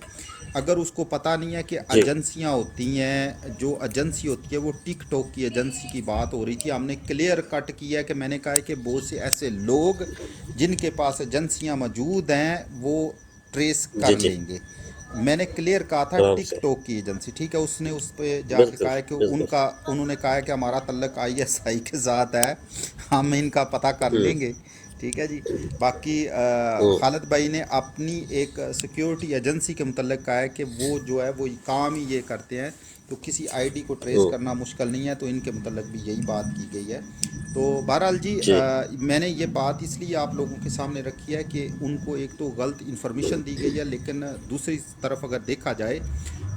اگر اس کو پتہ نہیں ہے کہ جی ایجنسیاں ہوتی ہیں، جو ایجنسی ہوتی ہے وہ ٹک ٹاک کی ایجنسی کی بات ہو رہی تھی، ہم نے کلیئر کٹ کیا ہے کہ میں نے کہا ہے کہ بہت سے ایسے لوگ جن کے پاس ایجنسیاں موجود ہیں وہ ٹریس جی کر جی، لیں گے۔ میں نے کلیئر کہا تھا آرام ٹک سے، ٹاک کی ایجنسی، ٹھیک ہے، اس نے اس پہ جا کے بالکل کہا ہے کہ بالکل۔ انہوں نے کہا ہے کہ ہمارا تعلق آئی ایس آئی کے ساتھ ہے، ہم ان کا پتہ کر ہوں لیں گے، ٹھیک ہے جی۔ باقی ہوں خالد بھائی نے اپنی ایک سیکیورٹی ایجنسی کے متعلق کہا ہے کہ وہ جو ہے وہ کام ہی یہ کرتے ہیں، تو کسی آئی ڈی کو ٹریس ہوں، کرنا مشکل نہیں ہے، تو ان کے متعلق بھی یہی بات کی گئی ہے۔ تو بہرحال جی، جی میں نے یہ بات اس لیے آپ لوگوں کے سامنے رکھی ہے کہ ان کو ایک تو غلط انفارمیشن دی گئی ہے، لیکن دوسری طرف اگر دیکھا جائے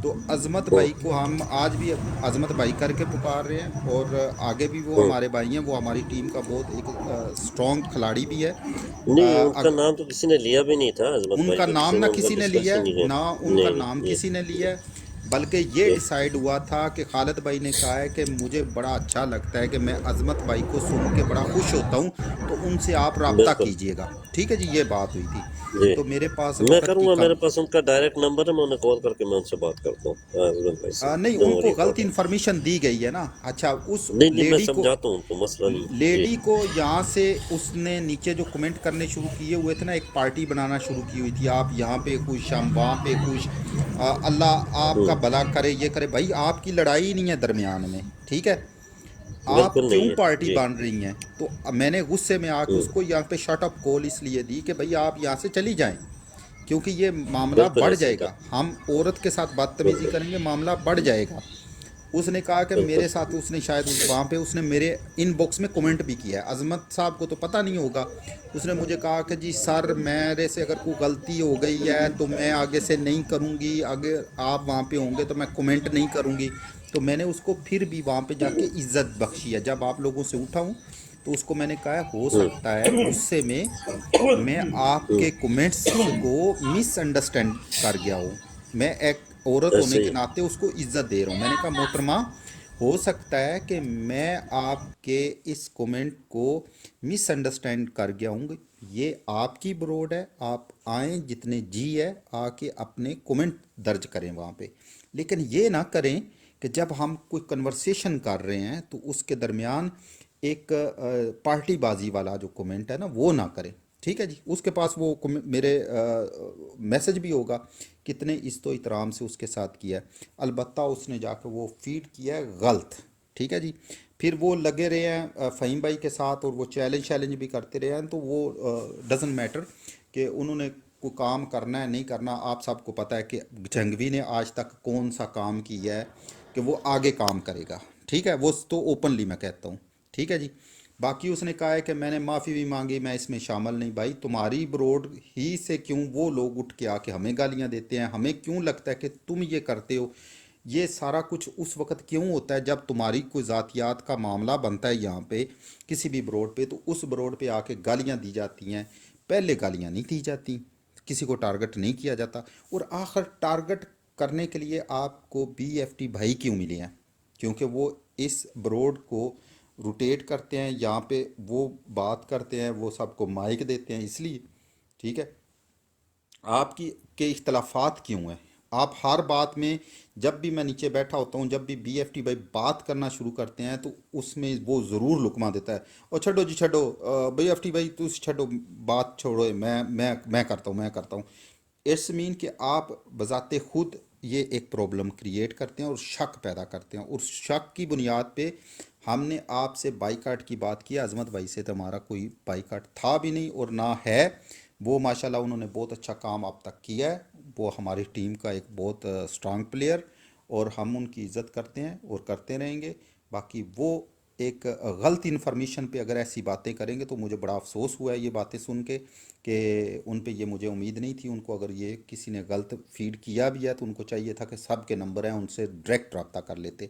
تو عظمت ہوں، بھائی کو ہم آج بھی عظمت بھائی کر کے پکار رہے ہیں، اور آگے بھی وہ ہوں، ہمارے بھائی ہیں، وہ ہماری ٹیم کا بہت ایک اسٹرانگ کھلاڑی بھی ہے۔ نہیں ان کا نام تو کسی نے لیا بھی نہیں تھا، عظمت ان بھائی کا کا نام کسی نہ نے ان کا کسی نے ڈسکس لیا ہی ہے، نہیں کیا۔ نہ ان کا نہیں نام نہیں، کسی نے لیا ہے، بلکہ یہ جی ڈیسائیڈ ہوا تھا کہ خالد بھائی نے کہا ہے کہ مجھے بڑا اچھا لگتا ہے کہ میں عظمت بھائی کو سن کے بڑا خوش ہوتا ہوں، تو ان سے آپ رابطہ بالکل، کیجئے گا، ٹھیک ہے جی، یہ بات ہوئی تھی۔ جی تو میرے پاس میں وقت کروں کی گا، کم، میرے پاس ان کا ڈائریکٹ نمبر ہے، میں انہیں کال کر کے میں ان سے بات کرتا ہوں عظمت بھائی سے، نہیں، ڈونٹ ان کو وری غلط اباؤٹ اٹ۔ انفارمیشن دی گئی ہے نا۔ اچھا، اس نہیں نہیں، میں لیڈی کو سمجھاتا ہوں ان کو، مسئلہ نہیں ہے۔ جی لیڈی کو یہاں سے اس نے نیچے جو کمنٹ کرنے شروع کیے ہوئے تھے نا، ایک پارٹی بنانا شروع کی ہوئی تھی، آپ یہاں پہ خوش، ہم وہاں پہ خوش، اللہ آپ کا ہوں، بھلا کرے، یہ کرے، بھائی آپ کی لڑائی نہیں ہے درمیان میں، ٹھیک ہے، آپ بالکل کیوں نہیں ہے، پارٹی جی بن رہی ہیں؟ تو میں نے غصے میں آ کے ہوں، اس کو یہاں پہ شٹ اپ کال اس لیے دی کہ بھائی آپ یہاں سے چلی جائیں، کیونکہ یہ معاملہ بالکل بڑھ ایسے ہی جائے تھا، گا، ہم عورت کے ساتھ بدتمیزی بالکل کریں گے، معاملہ بڑھ جائے گا۔ اس نے کہا کہ بالکل، میرے ساتھ، اس نے شاید وہاں پہ اس نے میرے ان باکس میں کمنٹ بھی کیا ہے، عظمت صاحب کو تو پتہ نہیں ہوگا، اس نے مجھے کہا کہ جی سر میرے سے اگر کوئی غلطی ہو گئی ہے تو میں آگے سے نہیں کروں گی، اگر آپ وہاں پہ ہوں گے تو میں کمنٹ نہیں کروں گی، تو میں نے اس کو پھر بھی وہاں پہ جا کے عزت بخشی ہے، جب آپ لوگوں سے اٹھا ہوں تو اس کو میں نے کہا ہے ہو ہوں سکتا ہے غصے میں آپ ہوں، کے کمنٹس کو مس انڈرسٹینڈ کر گیا ہوں، میں ایک عورت ہونے ایسے ہی کے ہے، ناطے اس کو عزت دے رہا ہوں، میں نے کہا محترمہ ہو سکتا ہے کہ میں آپ کے اس کومنٹ کو مس انڈرسٹینڈ کر گیا ہوں، یہ آپ کی بروڈ ہے، آپ آئیں جتنے جی ہے آ کے اپنے کومنٹ درج کریں وہاں پہ، لیکن یہ نہ کریں کہ جب ہم کوئی کنورسیشن کر رہے ہیں تو اس کے درمیان ایک پارٹی بازی والا جو کومنٹ ہے نا وہ نہ کریں، ٹھیک ہے جی. اس کے پاس وہ میرے میسج بھی ہوگا کتنے عزت و احترام سے اس کے ساتھ کیا ہے. البتہ اس نے جا کے وہ فیڈ کیا ہے غلط. ٹھیک ہے جی. پھر وہ لگے رہے ہیں فہیم بھائی کے ساتھ اور وہ چیلنج بھی کرتے رہے ہیں. تو وہ ڈزنٹ میٹر کہ انہوں نے کو کام کرنا ہے نہیں کرنا. آپ سب کو پتہ ہے کہ جنگوی نے آج تک کون سا کام کیا ہے کہ وہ آگے کام کرے گا. ٹھیک ہے. وہ تو اوپنلی میں کہتا ہوں. ٹھیک ہے جی. باقی اس نے کہا ہے کہ میں نے معافی بھی مانگی، میں اس میں شامل نہیں. بھائی تمہاری بروڈ ہی سے کیوں وہ لوگ اٹھ کے آ کے ہمیں گالیاں دیتے ہیں؟ ہمیں کیوں لگتا ہے کہ تم یہ کرتے ہو؟ یہ سارا کچھ اس وقت کیوں ہوتا ہے جب تمہاری کوئی ذاتیات کا معاملہ بنتا ہے یہاں پہ کسی بھی بروڈ پہ، تو اس بروڈ پہ آ کے گالیاں دی جاتی ہیں. پہلے گالیاں نہیں دی جاتی، کسی کو ٹارگٹ نہیں کیا جاتا. اور آخر ٹارگٹ کرنے کے لیے آپ کو بی ایف ٹی بھائی کیوں ملے ہیں؟ کیونکہ وہ اس بروڈ کو روٹیٹ کرتے ہیں، یہاں پہ وہ بات کرتے ہیں، وہ سب کو مائک دیتے ہیں، اس لیے. ٹھیک ہے. آپ کی کے اختلافات کیوں ہیں؟ آپ ہر بات میں، جب بھی میں نیچے بیٹھا ہوتا ہوں، جب بھی بی ایف ٹی بھائی بات کرنا شروع کرتے ہیں تو اس میں وہ ضرور لقمہ دیتا ہے، اور چھڈو جی چھڈو، بی ایف ٹی بھائی تُس چھڈو، بات چھوڑو، میں کرتا ہوں. اٹس مین کہ آپ بذات خود یہ ایک پرابلم کریٹ کرتے ہیں اور شک پیدا کرتے ہیں، اور شک کی بنیاد پہ ہم نے آپ سے بائی کاٹ کی بات کی. عظمت بھائی سے تو ہمارا کوئی بائی کاٹ تھا بھی نہیں اور نہ ہے. وہ ماشاءاللہ انہوں نے بہت اچھا کام اب تک کیا ہے. وہ ہماری ٹیم کا ایک بہت اسٹرانگ پلیئر، اور ہم ان کی عزت کرتے ہیں اور کرتے رہیں گے. باقی وہ ایک غلط انفارمیشن پہ اگر ایسی باتیں کریں گے تو مجھے بڑا افسوس ہوا ہے یہ باتیں سن کے کہ ان پہ یہ مجھے امید نہیں تھی. ان کو اگر یہ کسی نے غلط فیڈ کیا بھی ہے تو ان کو چاہیے تھا کہ سب کے نمبر ہیں، ان سے ڈائریکٹ رابطہ کر لیتے.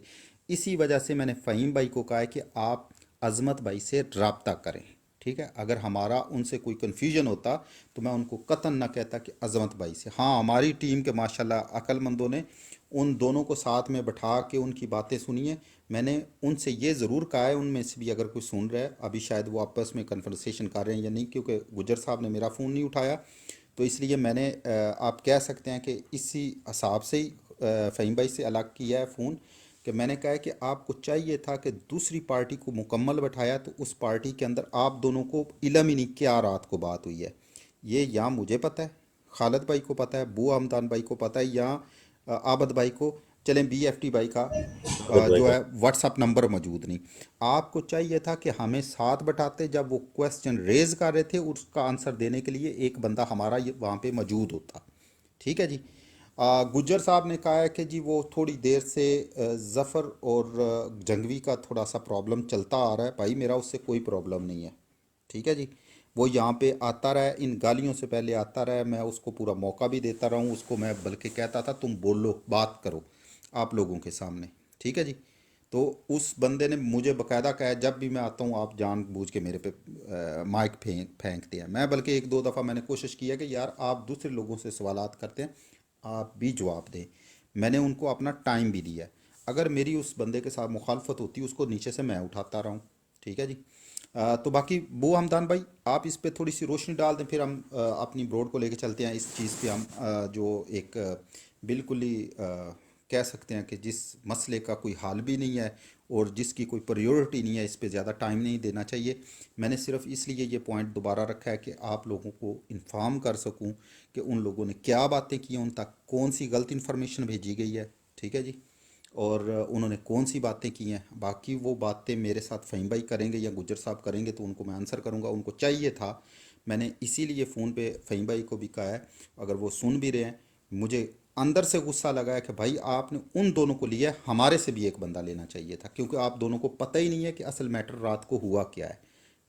اسی وجہ سے میں نے فہیم بھائی کو کہا ہے کہ آپ عظمت بھائی سے رابطہ کریں. ٹھیک ہے. اگر ہمارا ان سے کوئی کنفیوژن ہوتا تو میں ان کو قطعاً نہ کہتا کہ عظمت بھائی سے. ہاں، ہماری ٹیم کے ماشاءاللہ عقل مندوں نے ان دونوں کو ساتھ میں بٹھا کے ان کی باتیں سنی ہیں. میں نے ان سے یہ ضرور کہا ہے، ان میں سے بھی اگر کوئی سن رہا ہے ابھی، شاید وہ آپس میں کنورسیشن کر رہے ہیں یا نہیں، کیونکہ گجر صاحب نے میرا فون نہیں اٹھایا، تو اس لیے میں نے آپ کہہ سکتے ہیں کہ اسی حساب سے ہی فہیم بھائی سے الگ کیا ہے فون، کہ میں نے کہا ہے کہ آپ کو چاہیے تھا کہ دوسری پارٹی کو مکمل بٹھایا تو اس پارٹی کے اندر آپ دونوں کو علم ہی نہیں کیا رات کو بات ہوئی ہے. یہ یہاں مجھے پتہ ہے، خالد بھائی کو پتہ ہے، بو حمدان بھائی کو پتہ ہے، یہاں عابد بھائی کو. چلیں بی ایف ٹی بھائی کا جو ہے واٹس اپ نمبر موجود نہیں. آپ کو چاہیے تھا کہ ہمیں ساتھ بٹاتے جب وہ کویسچن ریز کر رہے تھے، اس کا آنسر دینے کے لیے ایک بندہ ہمارا وہاں پہ موجود ہوتا. ٹھیک ہے جی. گجر صاحب نے کہا ہے کہ جی وہ تھوڑی دیر سے ظفر اور جنگوی کا تھوڑا سا پرابلم چلتا آ رہا ہے. بھائی میرا اس سے کوئی پرابلم نہیں ہے. ٹھیک ہے جی. وہ یہاں پہ آتا رہا ہے، ان گالیوں سے پہلے آتا رہا ہے، میں اس کو پورا موقع بھی دیتا رہا ہوں. اس کو میں بلکہ کہتا تھا تم بولو، بات کرو آپ لوگوں کے سامنے. ٹھیک ہے جی. تو اس بندے نے مجھے باقاعدہ کہا ہے جب بھی میں آتا ہوں آپ جان بوجھ کے میرے پہ مائک پھینکتے ہیں. میں بلکہ ایک دو دفعہ میں نے کوشش کی ہے کہ یار آپ دوسرے لوگوں سے سوالات کرتے ہیں، آپ بھی جواب دیں. میں نے ان کو اپنا ٹائم بھی دیا ہے. اگر میری اس بندے کے ساتھ مخالفت ہوتی اس کو نیچے سے میں اٹھاتا رہا ہوں. ٹھیک ہے جی. تو باقی بو حمدان بھائی آپ اس پہ تھوڑی سی روشنی ڈال دیں، پھر ہم اپنی بروڈ کو لے کے چلتے ہیں. اس چیز پہ ہم جو ایک بالکل ہی کہہ سکتے ہیں کہ جس مسئلے کا کوئی حل بھی نہیں ہے اور جس کی کوئی پریورٹی نہیں ہے، اس پہ زیادہ ٹائم نہیں دینا چاہیے. میں نے صرف اس لیے یہ پوائنٹ دوبارہ رکھا ہے کہ آپ لوگوں کو انفارم کر سکوں کہ ان لوگوں نے کیا باتیں کی ہیں، ان تک کون سی غلط انفارمیشن بھیجی گئی ہے. ٹھیک ہے جی. اور انہوں نے کون سی باتیں کی ہیں. باقی وہ باتیں میرے ساتھ فہیم بھائی کریں گے یا گجر صاحب کریں گے تو ان کو میں آنسر کروں گا. ان کو چاہیے تھا، میں نے اسی لیے فون پہ فہیم بھائی کو بھی کہا ہے، اگر وہ سن بھی رہے ہیں، مجھے اندر سے غصہ لگا ہے کہ بھائی آپ نے ان دونوں کو لیا ہے، ہمارے سے بھی ایک بندہ لینا چاہیے تھا، کیونکہ آپ دونوں کو پتہ ہی نہیں ہے کہ اصل میٹر رات کو ہوا کیا ہے.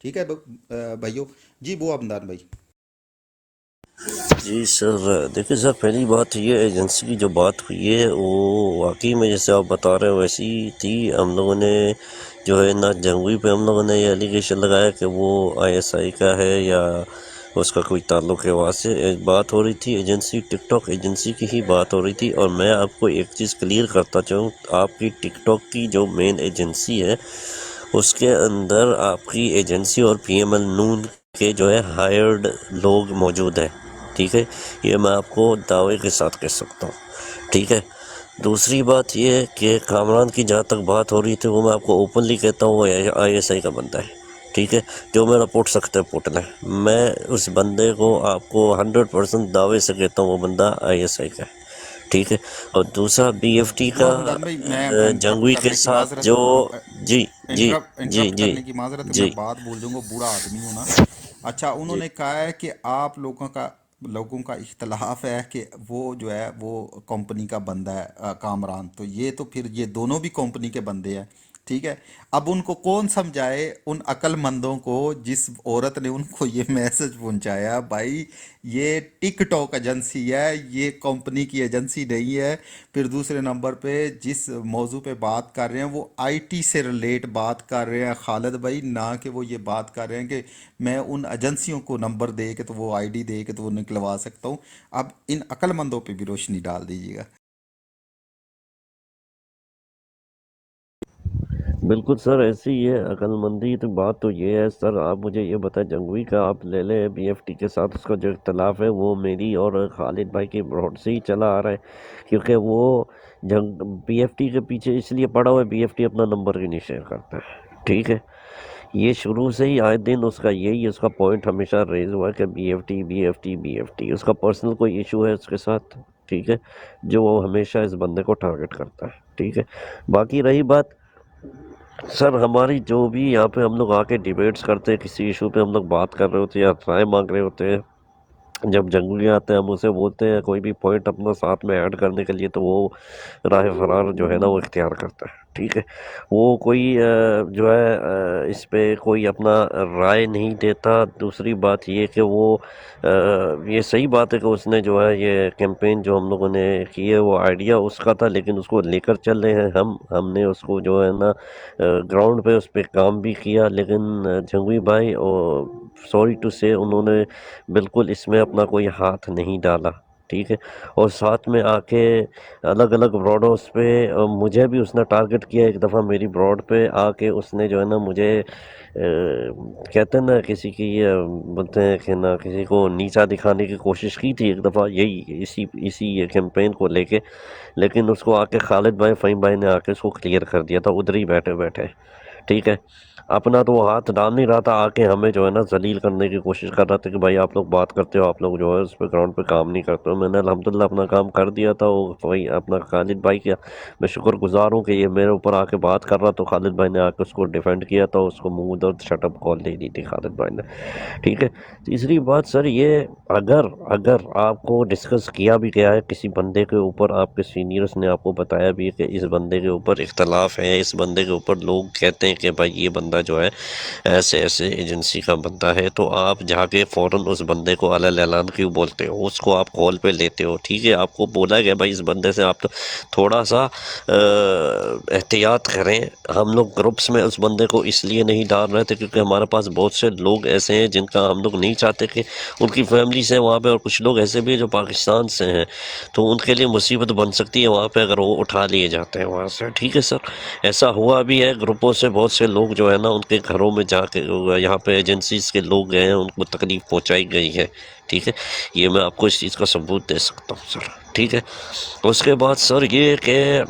ٹھیک ہے بھائیو. جی بو حمدان بھائی. جی سر، دیکھیں سر، پہلی بات یہ ایجنسی کی جو بات ہوئی ہے وہ واقعی میں جیسے آپ بتا رہے ہیں ویسی تھی. ہم لوگوں نے جو ہے نا جنگوی پہ ہم لوگوں نے یہ ایلیگیشن لگایا کہ وہ آئی ایس آئی کا ہے یا اس کا کوئی تعلق ہے. وہاں سے بات ہو رہی تھی ایجنسی، ٹک ٹاک ایجنسی کی ہی بات ہو رہی تھی. اور میں آپ کو ایک چیز کلیئر کرتا چاہوں، آپ کی ٹک ٹاک کی جو مین ایجنسی ہے اس کے اندر آپ کی ایجنسی اور پی ایم ایل نون کے جو ہے ہائرڈ لوگ موجود ہیں. ٹھیک ہے، یہ میں آپ کو دعوے کے ساتھ کہہ سکتا ہوں. ٹھیک ہے. دوسری بات یہ ہے کہ کامران کی جہاں تک بات ہو رہی تھی وہ میں آپ کو اوپنلی کہتا ہوں وہ آئی ایس آئی کا بندہ ہے. ٹھیک ہے، جو میرا پٹ سکتا ہے پٹ لیں. میں اس بندے کو آپ کو 100% دعوے سے کہتا ہوں وہ بندہ ISI کا ہے. ٹھیک ہے. اور دوسرا BFT کا رمضان بھائی میں انٹرپٹ جنگوی کے کرنے کی ساتھ معذرت، جو جی جی جی انٹرپٹ جی کرنے کی معذرت، میں جی بات بول دوں گا، بوڑھا آدمی ہوں نا. اچھا، انہوں جی نے کہا ہے کہ آپ لوگوں کا اختلاف ہے کہ وہ جو ہے وہ کمپنی کا بندہ ہے کامران، تو یہ تو پھر یہ دونوں بھی کمپنی کے بندے ہیں. ٹھیک ہے. اب ان کو کون سمجھائے، ان عقل مندوں کو، جس عورت نے ان کو یہ میسج پہنچایا، بھائی یہ ٹک ٹاک ایجنسی ہے، یہ کمپنی کی ایجنسی نہیں ہے. پھر دوسرے نمبر پہ جس موضوع پہ بات کر رہے ہیں وہ IT سے ریلیٹ بات کر رہے ہیں خالد بھائی، نہ کہ وہ یہ بات کر رہے ہیں کہ میں ان ایجنسیوں کو نمبر دے کے تو وہ ID دے کے تو وہ نکلوا سکتا ہوں. اب ان عقل مندوں پہ بھی روشنی ڈال دیجیے گا. بالکل سر، ایسی ہی ہے عقل مندی. تو بات تو یہ ہے سر، آپ مجھے یہ بتائیں، جنگوی کا آپ لے لیں، BFT کے ساتھ اس کا جو اختلاف ہے وہ میری اور خالد بھائی کی براڈ سے ہی چلا آ رہا ہے. کیونکہ وہ BFT کے پیچھے اس لیے پڑا ہوا ہے، BFT اپنا نمبر بھی نہیں شیئر کرتا ہے. ٹھیک ہے. یہ شروع سے ہی آئے دن اس کا یہی اس کا پوائنٹ ہمیشہ ریز ہوا ہے کہ BFT. اس کا پرسنل کوئی ایشو ہے اس کے ساتھ. ٹھیک ہے. جو وہ ہمیشہ اس بندے کو ٹارگٹ کرتا ہے. ٹھیک ہے. باقی رہی بات سر ہماری، جو بھی یہاں پہ ہم لوگ آ کے ڈیبیٹس کرتے ہیں، کسی ایشو پہ ہم لوگ بات کر رہے ہوتے ہیں یا رائے مانگ رہے ہوتے ہیں، جب جنگلی آتے ہیں ہم اسے بولتے ہیں کوئی بھی پوائنٹ اپنا ساتھ میں ایڈ کرنے کے لیے، تو وہ راہ فرار جو ہے نا وہ اختیار کرتا ہے. ٹھیک ہے. وہ کوئی جو ہے اس پہ کوئی اپنا رائے نہیں دیتا. دوسری بات یہ کہ وہ یہ صحیح بات ہے کہ اس نے جو ہے یہ کیمپین جو ہم لوگوں نے کی ہے وہ آئیڈیا اس کا تھا، لیکن اس کو لے کر چل رہے ہیں ہم نے اس کو جو ہے نا گراؤنڈ پہ اس پہ کام بھی کیا. لیکن جنگوی بھائی اور سوری ٹو سے انہوں نے بالکل اس میں اپنا کوئی ہاتھ نہیں ڈالا. ٹھیک ہے. اور ساتھ میں آ کے الگ الگ براڈوں پہ مجھے بھی اس نے ٹارگٹ کیا. ایک دفعہ میری براڈ پہ آ کے اس نے جو ہے نا مجھے کہتے ہیں نا کسی کی بولتے ہیں کہ نا کسی کو نیچا دکھانے کی کوشش کی تھی ایک دفعہ، یہی اسی کیمپین کو لے کے. لیکن اس کو آ کے خالد بھائی فہیم بھائی نے آ کے اس کو کلیئر کر دیا تھا ادھر ہی بیٹھے بیٹھے. ٹھیک ہے. اپنا تو وہ ہاتھ ڈال نہیں رہا تھا، آ کے ہمیں جو ہے نا ذلیل کرنے کی کوشش کر رہا تھا کہ بھائی آپ لوگ بات کرتے ہو، آپ لوگ جو ہے اس پہ گراؤنڈ پہ کام نہیں کرتے ہو. میں نے الحمدللہ اپنا کام کر دیا تھا. وہ وہی اپنا خالد بھائی کیا، میں شکر گزار ہوں کہ یہ میرے اوپر آ کے بات کر رہا، تو خالد بھائی نے آ کے اس کو ڈیفینڈ کیا تھا، اس کو منہ درد شٹ اپ کال دے دی تھی خالد بھائی نے. ٹھیک ہے. تیسری بات سر یہ، اگر آپ کو ڈسکس کیا بھی گیا ہے کسی بندے کے اوپر، آپ کے سینئرس نے آپ کو بتایا بھی ہے کہ اس بندے کے اوپر اختلاف ہے، اس بندے کے اوپر لوگ کہتے ہیں کہ بھائی یہ بندہ جو ہے ایسے ایجنسی کا بندہ ہے، تو آپ جا کے فوراً اس بندے کو علیہ اعلان کیوں بولتے ہو، اس کو آپ کال پہ لیتے ہو. ٹھیک ہے. آپ کو بولا گیا بھائی اس بندے سے آپ تھوڑا سا احتیاط کریں. ہم لوگ گروپس میں اس بندے کو اس لیے نہیں ڈال رہے تھے کیونکہ ہمارے پاس بہت سے لوگ ایسے ہیں جن کا ہم لوگ نہیں چاہتے کہ ان کی فیملی سے وہاں پہ، اور کچھ لوگ ایسے بھی ہیں جو پاکستان سے ہیں، تو ان کے لیے مصیبت بن سکتی ہے وہاں پہ اگر وہ اٹھا لیے جاتے ہیں وہاں سے. ٹھیک ہے سر. ایسا ہوا بھی ہے، گروپوں سے بہت سے لوگ جو ہے نا ان کے گھروں میں جا کے یہاں پہ ایجنسیز کے لوگ گئے ہیں، ان کو تکلیف پہنچائی گئی ہے. ٹھیک ہے. یہ میں آپ کو اس چیز کا ثبوت دے سکتا ہوں سر. ٹھیک ہے. اس کے بعد سر یہ کہ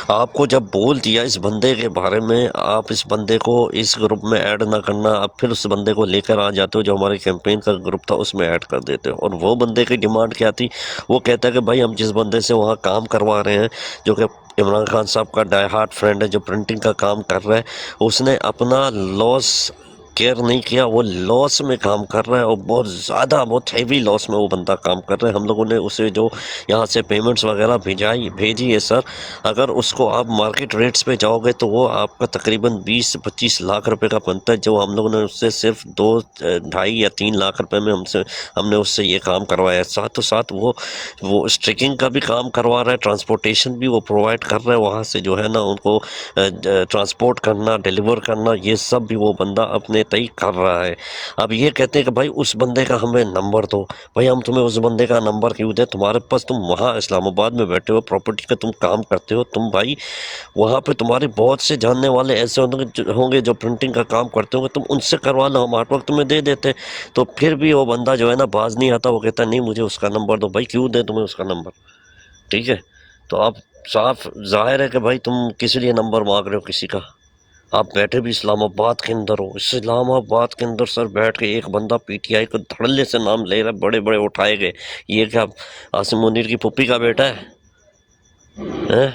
آپ کو جب بول دیا اس بندے کے بارے میں، آپ اس بندے کو اس گروپ میں ایڈ نہ کرنا، آپ پھر اس بندے کو لے کر آ جاتے ہو جو ہمارے کیمپین کا گروپ تھا اس میں ایڈ کر دیتے ہو. اور وہ بندے کی ڈیمانڈ کیا تھی؟ وہ کہتا ہے کہ بھائی ہم جس بندے سے وہاں کام کروا رہے ہیں، جو کہ عمران خان صاحب کا ڈائی ہارٹ فرینڈ ہے، جو پرنٹنگ کا کام کر رہا ہے، اس نے اپنا لاس کیئر نہیں کیا، وہ لاس میں کام کر رہا ہے، اور بہت زیادہ بہت ہیوی لاس میں وہ بندہ کام کر رہا ہے. ہم لوگوں نے اسے جو یہاں سے پیمنٹس وغیرہ بھیجی ہے سر، اگر اس کو آپ مارکیٹ ریٹس پہ جاؤ گے تو وہ آپ کا تقریباً 20 سے 25 لاکھ روپے کا بنتا ہے، جو ہم لوگوں نے اس سے صرف 2 2.5 یا 3 لاکھ روپے میں ہم نے اس سے یہ کام کروایا ہے. ساتھ و ساتھ وہ اسٹرکنگ کا بھی کام کروا رہا ہے، ٹرانسپورٹیشن بھی وہ پرووائڈ کر رہا ہے، وہاں سے جو ہے نا ان کو ٹرانسپورٹ کرنا، ڈیلیور کرنا، یہ سب بھی وہ بندہ اپنے تئی کر رہا ہے. اب یہ کہتے ہیں کہ بھائی اس بندے کا ہمیں نمبر دو. بھائی ہم تمہیں اس بندے کا نمبر کیوں دیں؟ تمہارے پاس، تم وہاں اسلام آباد میں بیٹھے ہو، پراپرٹی کا تم کام کرتے ہو، تم بھائی وہاں پہ تمہارے بہت سے جاننے والے ایسے ہوں گے جو پرنٹنگ کا کام کرتے ہوں گے، تم ان سے کروا لو، ہم آرٹ ورک تمہیں دے دیتے. تو پھر بھی وہ بندہ جو ہے نا باز نہیں آتا، وہ کہتا نہیں مجھے اس کا نمبر دو. بھائی کیوں دیں تمہیں اس کا نمبر؟ ٹھیک ہے. تو آپ صاف ظاہر ہے کہ بھائی تم کس لیے نمبر مانگ رہے ہو کسی کا. آپ بیٹھے بھی اسلام آباد کے اندر ہو، اسلام آباد کے اندر سر بیٹھ کے ایک بندہ پی ٹی آئی کو دھڑلے سے نام لے رہا ہے، بڑے بڑے اٹھائے گئے، یہ کیا عاصم منیر کی پھپھی کا بیٹا ہے؟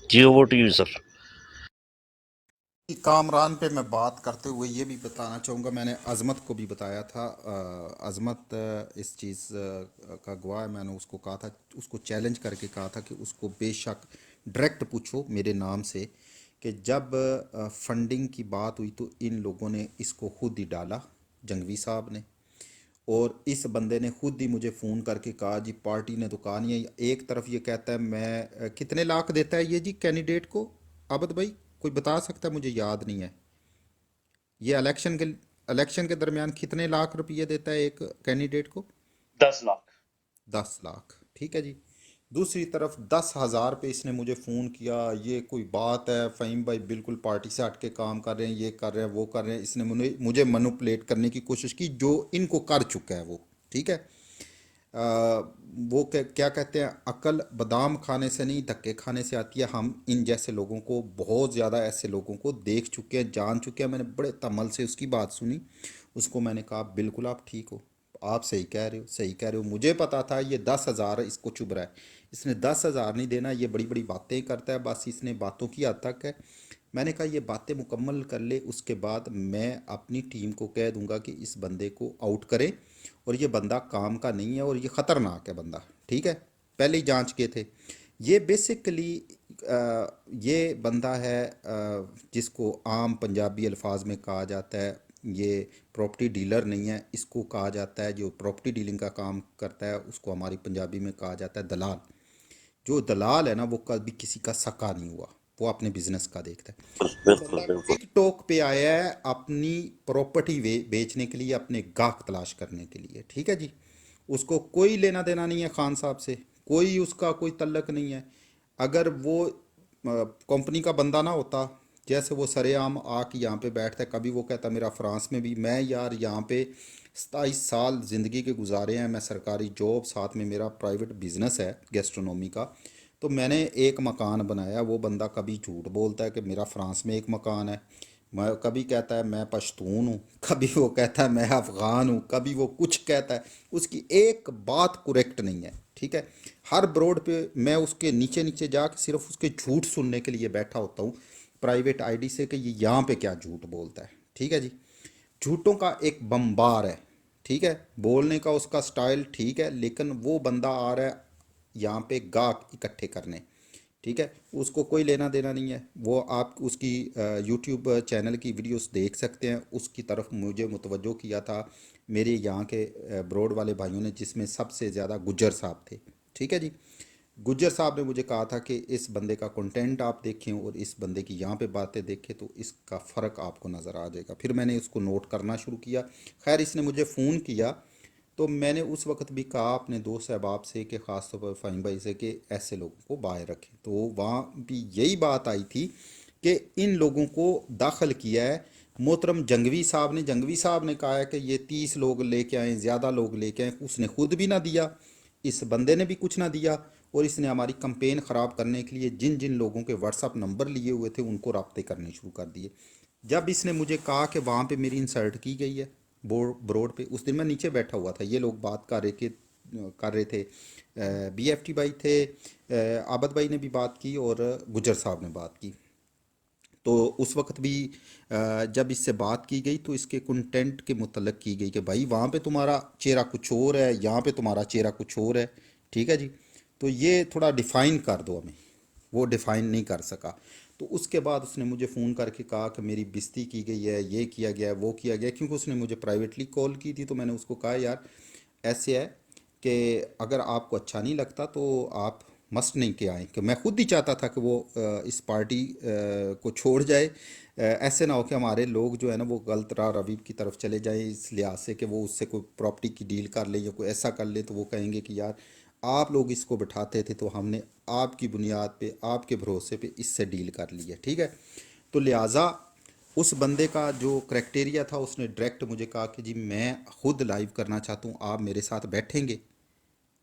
جی over to you sir. Kamran پہ میں بات کرتے ہوئے یہ بھی بتانا چاہوں گا، میں نے عظمت کو بھی بتایا تھا، عظمت اس چیز کا گواہ ہے، میں نے اس کو کہا تھا، اس کو چیلنج کر کے کہا تھا کہ اس کو بے شک ڈائریکٹ پوچھو میرے نام سے کہ جب فنڈنگ کی بات ہوئی تو ان لوگوں نے اس کو خود ہی ڈالا، جنگوی صاحب نے، اور اس بندے نے خود ہی مجھے فون کر کے کہا جی پارٹی نے تو کہا نہیں ہے، ایک طرف یہ کہتا ہے میں کتنے لاکھ دیتا ہے یہ جی کینڈیڈیٹ کو، عابد بھائی کوئی بتا سکتا ہے؟ مجھے یاد نہیں ہے یہ الیکشن کے درمیان کتنے لاکھ روپیے دیتا ہے ایک کینڈیڈیٹ کو؟ 10 لاکھ۔ 10 لاکھ، ٹھیک ہے جی۔ دوسری طرف 10,000 پہ اس نے مجھے فون کیا، یہ کوئی بات ہے فہیم بھائی بالکل پارٹی سے ہٹ کے کام کر رہے ہیں، یہ کر رہے ہیں وہ کر رہے ہیں، اس نے مجھے مینوپولیٹ کرنے کی کوشش کی جو ان کو کر چکا ہے وہ، ٹھیک ہے۔ وہ کیا کہتے ہیں، عقل بادام کھانے سے نہیں دھکے کھانے سے آتی ہے۔ ہم ان جیسے لوگوں کو، بہت زیادہ ایسے لوگوں کو دیکھ چکے ہیں، جان چکے ہیں۔ میں نے بڑے تمل سے اس کی بات سنی، اس کو میں نے کہا بالکل آپ ٹھیک ہو، آپ صحیح کہہ رہے ہو، صحیح کہہ رہے ہو۔ مجھے پتا تھا یہ 10,000 اس کو چبھ رہا ہے، اس نے 10,000 نہیں دینا، یہ بڑی بڑی باتیں کرتا ہے، بس اس نے باتوں کی حد تک ہے۔ میں نے کہا یہ باتیں مکمل کر لے، اس کے بعد میں اپنی ٹیم کو کہہ دوں گا کہ اس بندے کو آؤٹ کرے، اور یہ بندہ کام کا نہیں ہے اور یہ خطرناک ہے بندہ، ٹھیک ہے، پہلے ہی جانچ کے تھے۔ یہ بیسیکلی یہ بندہ ہے جس کو عام پنجابی الفاظ میں کہا جاتا ہے، یہ پراپرٹی ڈیلر نہیں ہے، اس کو کہا جاتا ہے جو پراپرٹی ڈیلنگ کا کام کرتا ہے اس کو ہماری پنجابی میں کہا جاتا ہے دلال۔ جو دلال ہے نا وہ کبھی کسی کا سکا نہیں ہوا، وہ اپنے بزنس کا دیکھتا ہے۔ یہ بالکل بندہ بالکل۔ ٹک ٹاک پہ آیا ہے اپنی پراپرٹی بیچنے کے لیے، اپنے گاہک تلاش کرنے کے لیے، ٹھیک ہے جی۔ اس کو کوئی لینا دینا نہیں ہے خان صاحب سے، کوئی اس کا کوئی تعلق نہیں ہے۔ اگر وہ کمپنی کا بندہ نہ ہوتا، جیسے وہ سرے عام آ کے یہاں پہ بیٹھتا ہے، کبھی وہ کہتا میرا فرانس میں بھی، میں یار یہاں پہ 27 سال زندگی کے گزارے ہیں، میں سرکاری جاب، ساتھ میں میرا پرائیویٹ بزنس ہے گیسٹرونومی کا، تو میں نے ایک مکان بنایا۔ وہ بندہ کبھی جھوٹ بولتا ہے کہ میرا فرانس میں ایک مکان ہے، میں کبھی کہتا ہے میں پشتون ہوں، کبھی وہ کہتا ہے میں افغان ہوں، کبھی وہ کچھ کہتا ہے، اس کی ایک بات کریکٹ نہیں ہے، ٹھیک ہے۔ ہر بروڈ پہ میں اس کے نیچے نیچے جا کے صرف اس کے جھوٹ سننے کے لیے بیٹھا ہوتا ہوں پرائیویٹ آئی ڈی سے کہ یہ یہاں پہ کیا جھوٹ بولتا ہے، ٹھیک ہے جی۔ جھوٹوں کا ایک بمبار ہے، ٹھیک ہے، بولنے کا اس کا سٹائل ٹھیک ہے، لیکن وہ بندہ آ رہا ہے یہاں پہ گاہک اکٹھے کرنے، ٹھیک ہے، اس کو کوئی لینا دینا نہیں ہے۔ وہ آپ اس کی یوٹیوب چینل کی ویڈیوز دیکھ سکتے ہیں، اس کی طرف مجھے متوجہ کیا تھا میرے یہاں کے بروڈ والے بھائیوں نے، جس میں سب سے زیادہ گجر صاحب تھے، ٹھیک ہے جی۔ گجر صاحب نے مجھے کہا تھا کہ اس بندے کا کنٹینٹ آپ دیکھیں اور اس بندے کی یہاں پہ باتیں دیکھیں تو اس کا فرق آپ کو نظر آ جائے گا۔ پھر میں نے اس کو نوٹ کرنا شروع کیا، خیر اس نے مجھے فون کیا تو میں نے اس وقت بھی کہا اپنے دوست احباب سے کہ خاص طور پر فہیم بھائی سے کہ ایسے لوگوں کو باہر رکھیں، تو وہاں بھی یہی بات آئی تھی کہ ان لوگوں کو داخل کیا ہے محترم جنگوی صاحب نے۔ جنگوی صاحب نے کہا ہے کہ یہ 30 لوگ لے کے آئیں، زیادہ لوگ لے کے آئیں، اس نے خود بھی نہ دیا، اس بندے نے بھی کچھ نہ دیا، اور اس نے ہماری کمپین خراب کرنے کے لیے جن جن لوگوں کے واٹس اپ نمبر لیے ہوئے تھے ان کو رابطے کرنے شروع کر دیے۔ جب اس نے مجھے کہا کہ وہاں پہ میری انسلٹ کی گئی ہے بروڈ پہ، اس دن میں نیچے بیٹھا ہوا تھا، یہ لوگ بات کر رہے تھے، بی ایف ٹی بھائی تھے، عابد بھائی نے بھی بات کی اور گجر صاحب نے بات کی، تو اس وقت بھی جب اس سے بات کی گئی تو اس کے کنٹینٹ کے متعلق کی گئی کہ بھائی وہاں پہ تمہارا چہرہ کچھ اور ہے، یہاں پہ تمہارا چہرہ کچھ اور ہے، ٹھیک ہے جی۔ تو یہ تھوڑا ڈیفائن کر دو ہمیں، وہ ڈیفائن نہیں کر سکا۔ تو اس کے بعد اس نے مجھے فون کر کے کہا کہ میری بےزتی کی گئی ہے، یہ کیا گیا ہے، وہ کیا گیا ہے، کیونکہ اس نے مجھے پرائیویٹلی کال کی تھی، تو میں نے اس کو کہا یار ایسے ہے کہ اگر آپ کو اچھا نہیں لگتا تو آپ مسٹ نہیں کے آئیں، کہ میں خود ہی چاہتا تھا کہ وہ اس پارٹی کو چھوڑ جائے، ایسے نہ ہو کہ ہمارے لوگ جو ہے نا وہ غلط راہ روی کی طرف چلے جائیں، اس لحاظ سے کہ وہ اس سے کوئی پراپرٹی کی ڈیل کر لیں یا کوئی ایسا کر لیں تو وہ کہیں گے کہ یار آپ لوگ اس کو بٹھاتے تھے تو ہم نے آپ کی بنیاد پہ، آپ کے بھروسے پہ اس سے ڈیل کر لی ہے، ٹھیک ہے۔ تو لہٰذا اس بندے کا جو کریکٹیریا تھا اس نے ڈائریکٹ مجھے کہا کہ جی میں خود لائیو کرنا چاہتا ہوں، آپ میرے ساتھ بیٹھیں گے؟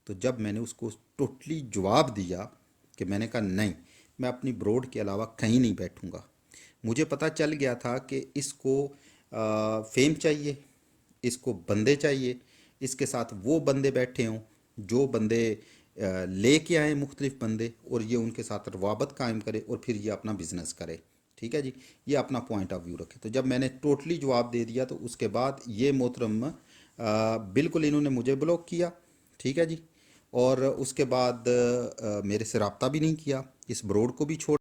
تو جب میں نے اس کو ٹوٹلی جواب دیا کہ میں نے کہا نہیں، میں اپنی بروڈ کے علاوہ کہیں نہیں بیٹھوں گا، مجھے پتہ چل گیا تھا کہ اس کو فیم چاہیے، اس کو بندے چاہیے، اس کے ساتھ وہ بندے بیٹھے ہوں جو بندے لے کے آئیں مختلف بندے، اور یہ ان کے ساتھ روابط قائم کرے اور پھر یہ اپنا بزنس کرے. ٹھیک ہے جی، یہ اپنا پوائنٹ آف ویو رکھے. تو جب میں نے ٹوٹلی جواب دے دیا تو اس کے بعد یہ محترم بالکل انہوں نے مجھے بلاک کیا. ٹھیک ہے جی، اور اس کے بعد میرے سے رابطہ بھی نہیں کیا، اس بروڈ کو بھی چھوڑ